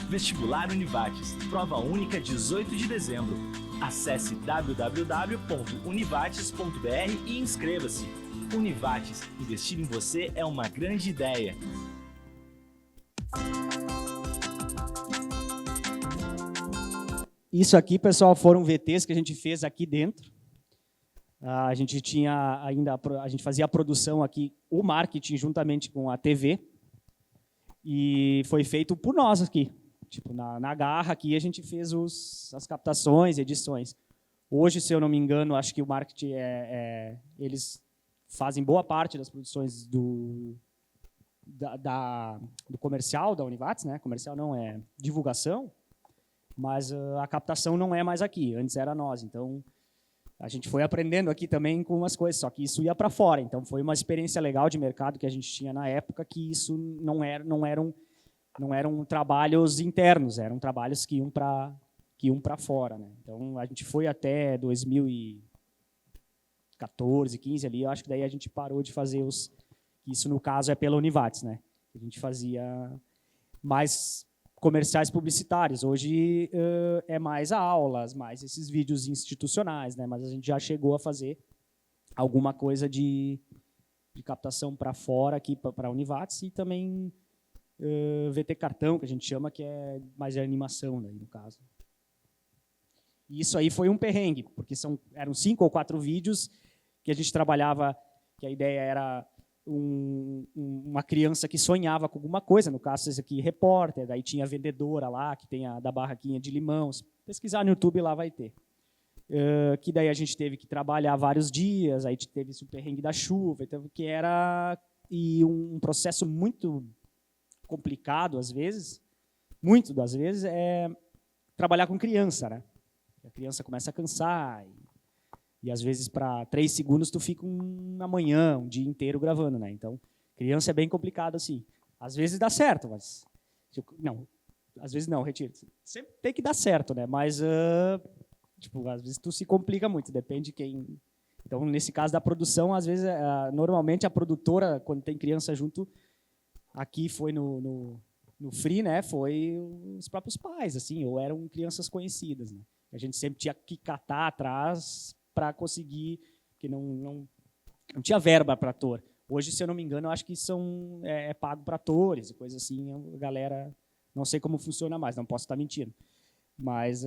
Vestibular Univates, prova única 18 de dezembro. Acesse www.univates.br e inscreva-se. Univates, investir em você é uma grande ideia. Isso aqui, pessoal, foram VTs que a gente fez aqui dentro. A gente fazia a produção aqui, o marketing juntamente com a TV, e foi feito por nós aqui. Tipo, na garra aqui a gente fez as captações, edições. Hoje, se eu não me engano, acho que o marketing eles fazem boa parte das produções do comercial da Univates, né? Comercial não é divulgação, mas a captação não é mais aqui. Antes era nós, então a gente foi aprendendo aqui também com umas coisas, só que isso ia para fora. Então foi uma experiência legal de mercado que a gente tinha na época, que isso não eram trabalhos internos, eram trabalhos que iam para fora, né? Então a gente foi até 2014, 15 ali, eu acho que daí a gente parou de fazer isso no caso é pela Univates, né? A gente fazia mais comerciais publicitários. Hoje é mais aulas, mais esses vídeos institucionais, né? Mas a gente já chegou a fazer alguma coisa de captação para fora aqui para a Univates e também VT cartão, que a gente chama, que é mais de animação, né, no caso. E isso aí foi um perrengue, porque eram 5 ou 4 vídeos que a gente trabalhava, que a ideia era uma criança que sonhava com alguma coisa, no caso esse aqui, repórter, daí tinha a vendedora lá, que tem a da barraquinha de limão, se pesquisar no YouTube lá vai ter. Que daí a gente teve que trabalhar vários dias, aí teve esse perrengue da chuva, então, que era um processo muito complicado, às vezes, muito das vezes, é trabalhar com criança, né? A criança começa a cansar, e às vezes, para 3 segundos, tu fica uma manhã, um dia inteiro gravando, né? Então, criança é bem complicado, assim. Às vezes dá certo, mas... Não, às vezes não, retiro. Sempre tem que dar certo, né? Mas, às vezes tu se complica muito, depende de quem... Então, nesse caso da produção, às vezes, normalmente a produtora, quando tem criança junto, aqui foi no Free, né? Foi os próprios pais, assim, ou eram crianças conhecidas, né? A gente sempre tinha que catar atrás para conseguir, que não tinha verba para ator. Hoje, se eu não me engano, eu acho que é pago para atores e coisa assim. A galera, não sei como funciona mais, não posso estar mentindo. Mas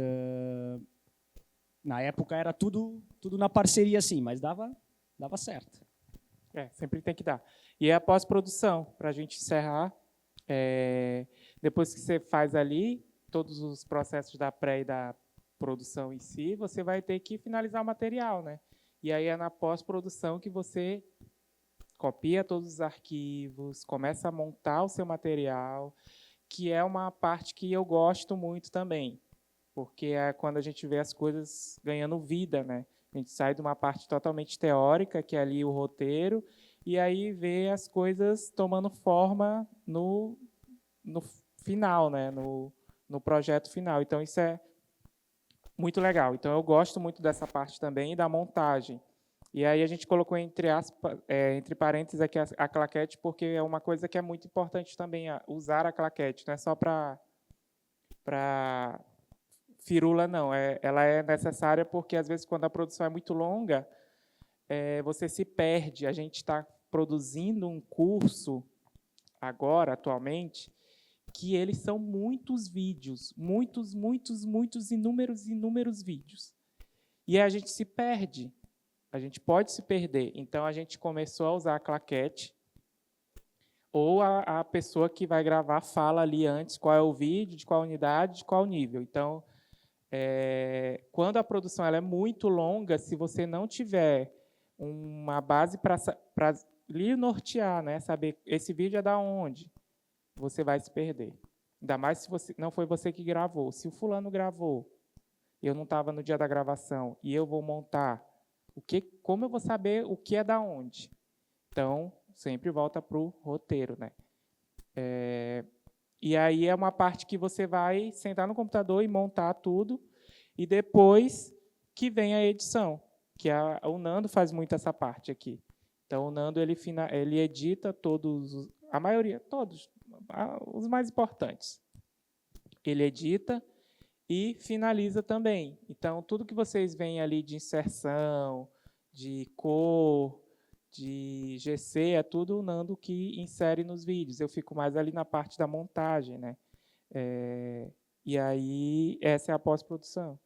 na época era tudo na parceria, assim, mas dava certo. Sempre tem que dar. E é a pós-produção, para a gente encerrar. Depois que você faz ali, todos os processos da pré e da produção em si, você vai ter que finalizar o material, né? E aí é na pós-produção que você copia todos os arquivos, começa a montar o seu material, que é uma parte que eu gosto muito também, porque é quando a gente vê as coisas ganhando vida, né? A gente sai de uma parte totalmente teórica, que é ali o roteiro, e aí vê as coisas tomando forma no final, né? No projeto final. Então, isso é muito legal. Então, eu gosto muito dessa parte também, da montagem. E aí a gente colocou entre parênteses aqui a claquete, porque é uma coisa que é muito importante também, usar a claquete. Não é só para firula, não. Ela é necessária porque, às vezes, quando a produção é muito longa, você se perde. A gente está produzindo um curso agora, atualmente, que eles são muitos vídeos, muitos, inúmeros vídeos. E a gente se perde. A gente pode se perder. Então, a gente começou a usar a claquete, ou a pessoa que vai gravar fala ali antes qual é o vídeo, de qual unidade, de qual nível. Então, quando a produção ela é muito longa, se você não tiver uma base para lhe nortear, né, saber esse vídeo é da onde, você vai se perder. Ainda mais se não foi você que gravou. Se o fulano gravou, eu não estava no dia da gravação, e eu vou montar, como eu vou saber o que é da onde? Então, sempre volta para o roteiro, né? E aí é uma parte que você vai sentar no computador e montar tudo, e depois que vem a edição, que o Nando faz muito essa parte aqui. Então, o Nando ele edita todos, a maioria, todos, os mais importantes. Ele edita e finaliza também. Então, tudo que vocês veem ali de inserção, de cor, de GC, é tudo o Nando que insere nos vídeos. Eu fico mais ali na parte da montagem, né? E aí, essa é a pós-produção.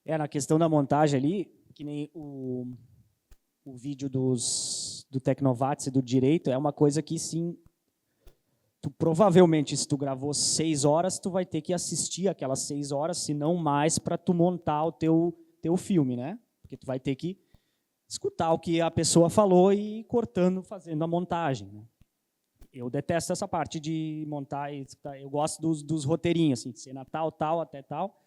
Na questão da montagem ali, que nem o vídeo do Tecnovats e do Direito, é uma coisa que, sim, tu provavelmente, se tu gravou 6 horas, tu vai ter que assistir aquelas 6 horas, se não mais, para tu montar o teu filme, né? Porque tu vai ter que escutar o que a pessoa falou e ir cortando, fazendo a montagem, né? Eu detesto essa parte de montar, eu gosto dos roteirinhos, assim, de cena tal, até tal,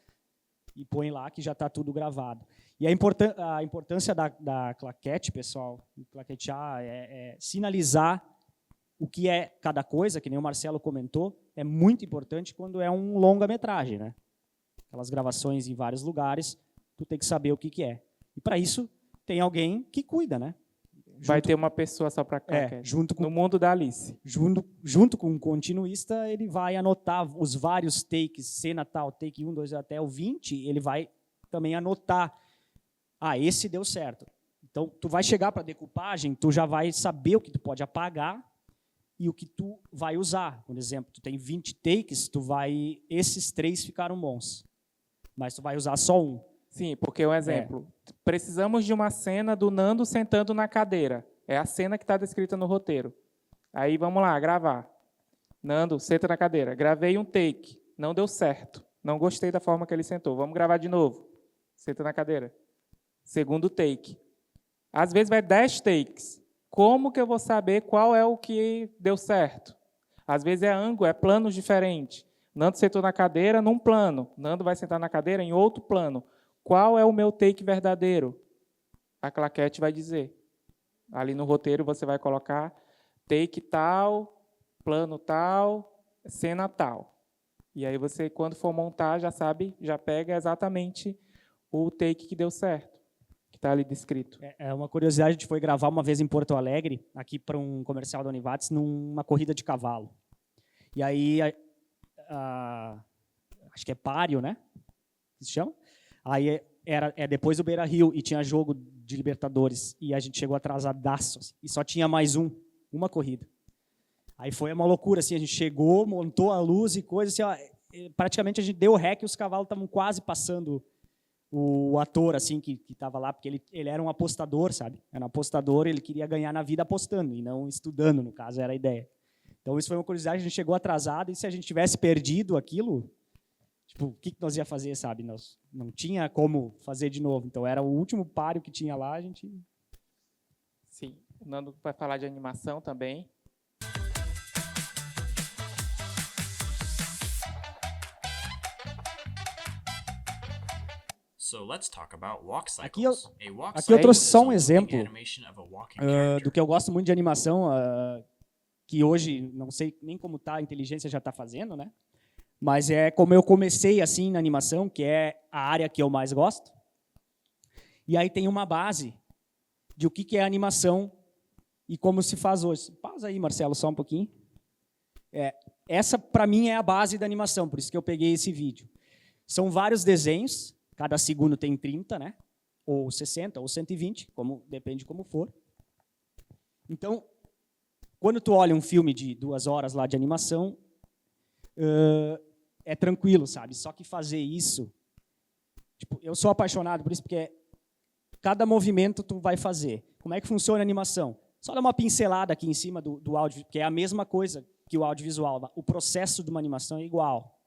e põe lá que já está tudo gravado. E a importância da claquete, pessoal, claquetear, sinalizar o que é cada coisa, que nem o Marcelo comentou, é muito importante quando é um longa-metragem, né? Aquelas gravações em vários lugares, tu tem que saber o que é. E para isso, tem alguém que cuida, né? Vai ter uma pessoa só para claquete. No mundo da Alice. Junto com um continuista, ele vai anotar os vários takes, cena tal, take 1, 2, até o 20, ele vai também anotar. Esse deu certo. Então, tu vai chegar para a decupagem, tu já vai saber o que tu pode apagar e o que tu vai usar. Por exemplo, tu tem 20 takes, esses 3 ficaram bons, mas tu vai usar só um. Sim, porque um exemplo, precisamos de uma cena do Nando sentando na cadeira. É a cena que está descrita no roteiro. Aí vamos lá, gravar. Nando, senta na cadeira. Gravei um take, não deu certo. Não gostei da forma que ele sentou. Vamos gravar de novo. Senta na cadeira. Segundo take. Às vezes vai 10 takes. Como que eu vou saber qual é o que deu certo? Às vezes é ângulo, é planos diferentes. Nando sentou na cadeira num plano. Nando vai sentar na cadeira em outro plano. Qual é o meu take verdadeiro? A claquete vai dizer. Ali no roteiro você vai colocar take tal, plano tal, cena tal. E aí você, quando for montar, já sabe, já pega exatamente o take que deu certo, que está ali descrito. É uma curiosidade, a gente foi gravar uma vez em Porto Alegre, aqui para um comercial da Univates, numa corrida de cavalo. E aí, acho que é páreo, né? Que se chama? Aí depois do Beira-Rio e tinha jogo de Libertadores e a gente chegou atrasadaço assim, e só tinha mais uma corrida. Aí foi uma loucura, assim, a gente chegou, montou a luz e coisa, assim, praticamente a gente deu o rec e os cavalos estavam quase passando o ator assim que estava lá, porque ele era um apostador, sabe? Era um apostador, ele queria ganhar na vida apostando e não estudando, no caso, era a ideia. Então, isso foi uma curiosidade, a gente chegou atrasado, e se a gente tivesse perdido aquilo, tipo, o que nós ia fazer, sabe? Nós não tinha como fazer de novo. Então, era o último páreo que tinha lá, a gente... Sim, o Nando vai falar de animação também. Aqui eu trouxe só um exemplo do que eu gosto muito de animação, que hoje, não sei nem como a inteligência já está fazendo, né? Mas é como eu comecei assim na animação, que é a área que eu mais gosto. E aí tem uma base de o que é animação e como se faz hoje. Pausa aí, Marcelo, só um pouquinho. Essa, para mim, é a base da animação, por isso que eu peguei esse vídeo. São vários desenhos, cada segundo tem 30, né? Ou 60, ou 120, depende como for. Então, quando tu olha um filme de 2 horas lá de animação, é tranquilo, sabe? Só que fazer isso... Tipo, eu sou apaixonado por isso, porque cada movimento tu vai fazer. Como é que funciona a animação? Só dá uma pincelada aqui em cima do áudio, que é a mesma coisa que o audiovisual. O processo de uma animação é igual.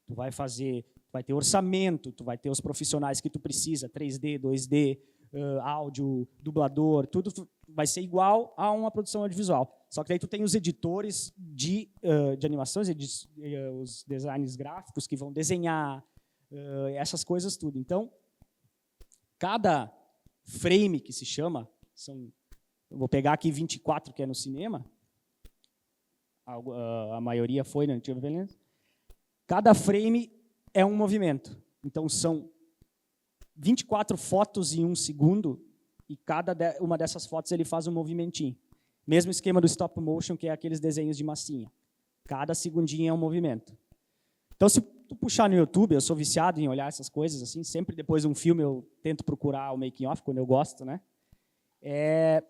Tu vai fazer... Vai ter orçamento, tu vai ter os profissionais que tu precisa, 3D, 2D, áudio, dublador, tudo vai ser igual a uma produção audiovisual. Só que daí tu tem os editores de animações, os designers gráficos que vão desenhar, essas coisas tudo. Então, cada frame que se chama, eu vou pegar aqui 24 que é no cinema, a maioria foi na antiga violência, cada frame é um movimento. Então, são 24 fotos em 1 segundo e cada uma dessas fotos ele faz um movimentinho. Mesmo esquema do stop motion, que é aqueles desenhos de massinha. Cada segundinho é um movimento. Então, se tu puxar no YouTube, eu sou viciado em olhar essas coisas, assim, sempre depois de um filme eu tento procurar o making of, quando eu gosto, né? É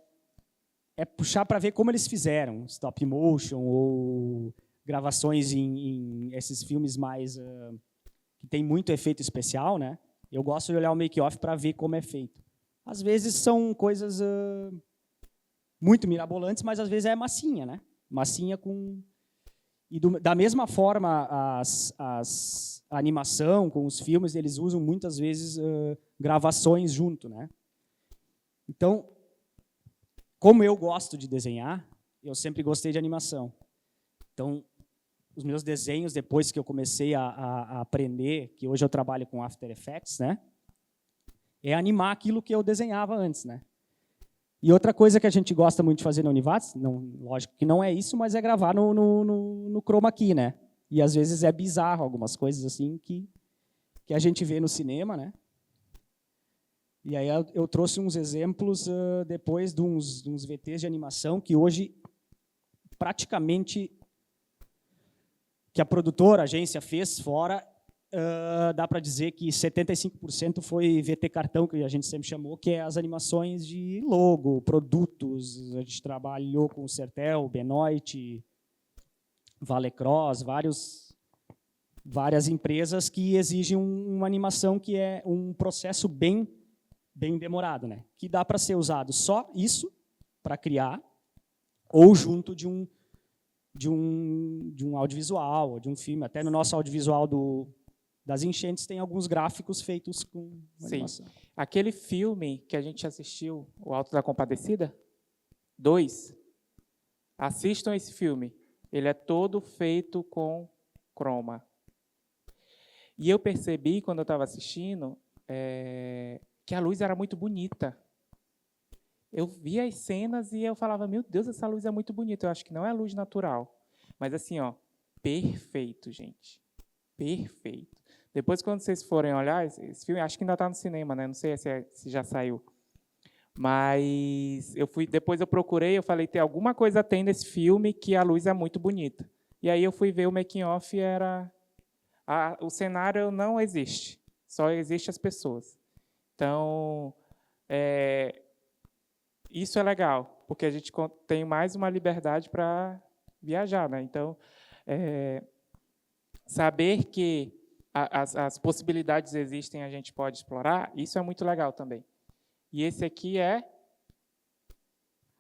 puxar para ver como eles fizeram, stop motion ou gravações em esses filmes mais... que tem muito efeito especial, né? Eu gosto de olhar o make-off para ver como é feito. Às vezes são coisas muito mirabolantes, mas às vezes é massinha, né? Massinha com... da mesma forma, a animação com os filmes, eles usam muitas vezes gravações junto, né? Então, como eu gosto de desenhar, eu sempre gostei de animação. Então, os meus desenhos, depois que eu comecei a aprender, que hoje eu trabalho com After Effects, né? É animar aquilo que eu desenhava antes, né? E outra coisa que a gente gosta muito de fazer na Univates, lógico que não é isso, mas é gravar no chroma key, né? E às vezes é bizarro algumas coisas assim que a gente vê no cinema, né? E aí eu trouxe uns exemplos depois de uns VTs de animação que hoje praticamente que a produtora, a agência fez fora, dá para dizer que 75% foi VT cartão, que a gente sempre chamou, que é as animações de logo, produtos. A gente trabalhou com o Sertel, Benoit, Valecross, várias empresas que exigem uma animação que é um processo bem demorado, né? Que dá para ser usado só isso para criar ou junto de um audiovisual, ou de um filme. Até no nosso audiovisual das enchentes tem alguns gráficos feitos com animação. Sim. Aquele filme que a gente assistiu, O Alto da Compadecida 2, assistam esse filme. Ele é todo feito com chroma. E eu percebi, quando eu estava assistindo, que a luz era muito bonita. Eu via as cenas e eu falava, meu Deus, essa luz é muito bonita. Eu acho que não é luz natural. Mas assim, ó, perfeito, gente. Perfeito. Depois, quando vocês forem olhar, esse filme, acho que ainda está no cinema, né? Não sei se já saiu. Mas depois eu procurei, eu falei, tem alguma coisa nesse filme que a luz é muito bonita. E aí eu fui ver o making of e o cenário não existe. Só existe as pessoas. Então, isso é legal, porque a gente tem mais uma liberdade para viajar, né? Então, saber que as possibilidades existem, a gente pode explorar, isso é muito legal também. E esse aqui é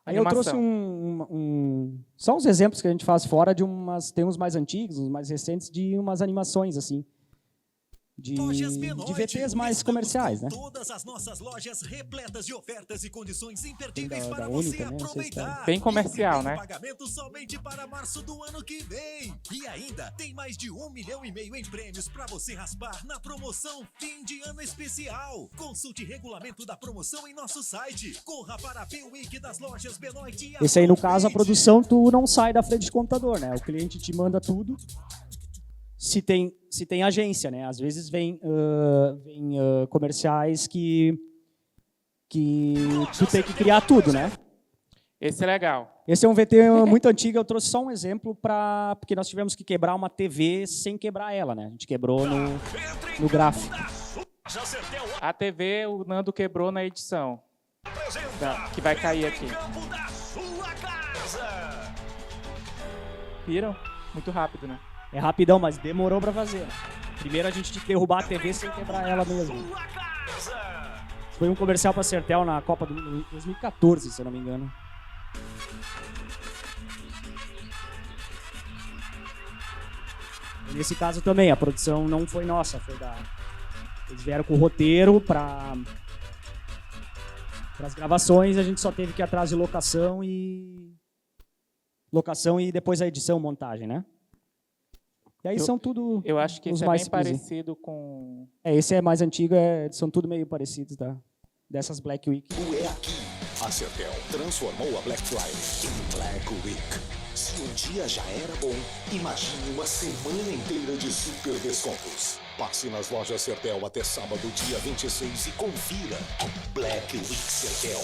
Aí eu trouxe um Só uns exemplos que a gente faz fora de tem uns mais antigos, uns mais recentes, de umas animações, assim. De VTs mais comerciais, né? Todas as nossas lojas repletas de ofertas e condições imperdíveis para Única, você né? aproveitar. Bem comercial, né? Pagamento somente para março do ano que vem. E ainda tem mais de 1,5 milhão em prêmios para você raspar na promoção Fim de Ano Especial. Consulte regulamento da promoção em nosso site. Corra para a P-Week das lojas Benoit e Esse aí, no caso, a produção, tu não sai da frente do computador, né? O cliente te manda tudo. Se tem agência, né? Às vezes vem comerciais que tu tem que criar tudo, né? Esse é legal. Esse é um VT muito antigo, eu trouxe só um exemplo porque nós tivemos que quebrar uma TV sem quebrar ela, né? A gente quebrou no gráfico. A TV o Nando quebrou na edição, que vai cair aqui. Viram? Muito rápido, né? É rapidão, mas demorou para fazer. Primeiro a gente tinha que derrubar a TV sem quebrar ela mesmo. Foi um comercial para a Sertel na Copa do 2014, se eu não me engano. E nesse caso também, a produção não foi nossa, foi da... Eles vieram com o roteiro para as gravações, a gente só teve que ir atrás de locação e depois a edição, montagem, né? E aí são tudo. Eu acho que esse é bem parecido com. Esse é mais antigo, são tudo meio parecidos, tá? Dessas Black Week. É aqui. A Sertel transformou a Black Friday em Black Week. Se um dia já era bom, imagine uma semana inteira de super descontos. Passe nas lojas Sertel até sábado, dia 26 e confira Black Week Sertel.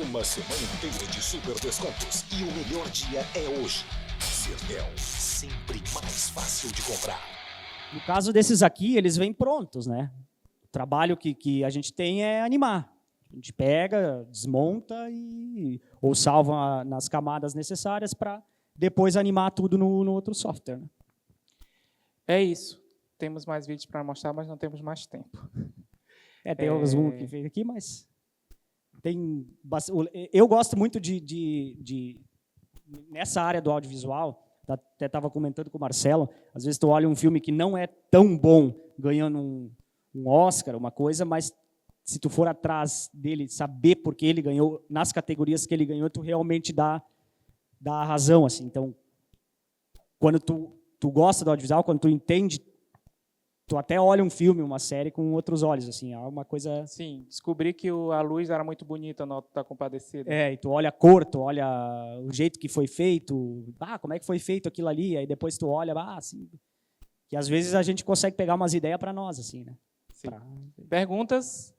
Uma semana inteira de super descontos e o melhor dia é hoje. Sertel, sempre mais fácil de comprar. No caso desses aqui, eles vêm prontos, né? O trabalho que a gente tem é animar. A gente pega, desmonta ou salva nas camadas necessárias para depois animar tudo no outro software. Né? É isso. Temos mais vídeos para mostrar, mas não temos mais tempo. Tem alguns que fez aqui, mas eu gosto muito nessa área do audiovisual. Até estava comentando com o Marcelo. Às vezes tu olha um filme que não é tão bom, ganhando um Oscar, uma coisa, mas se tu for atrás dele, saber por que ele ganhou, nas categorias que ele ganhou, tu realmente dá a razão. Assim. Então, quando tu gosta do audiovisual, quando tu entende, tu até olha um filme, uma série com outros olhos. Assim, é uma coisa... Sim, descobri que a luz era muito bonita no Auto da Compadecida. E tu olha a cor, tu olha o jeito que foi feito, como é que foi feito aquilo ali, aí depois tu olha, assim, que às vezes a gente consegue pegar umas ideias para nós, assim, né? Perguntas?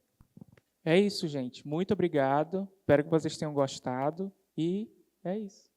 É isso, gente. Muito obrigado. Espero que vocês tenham gostado. E é isso.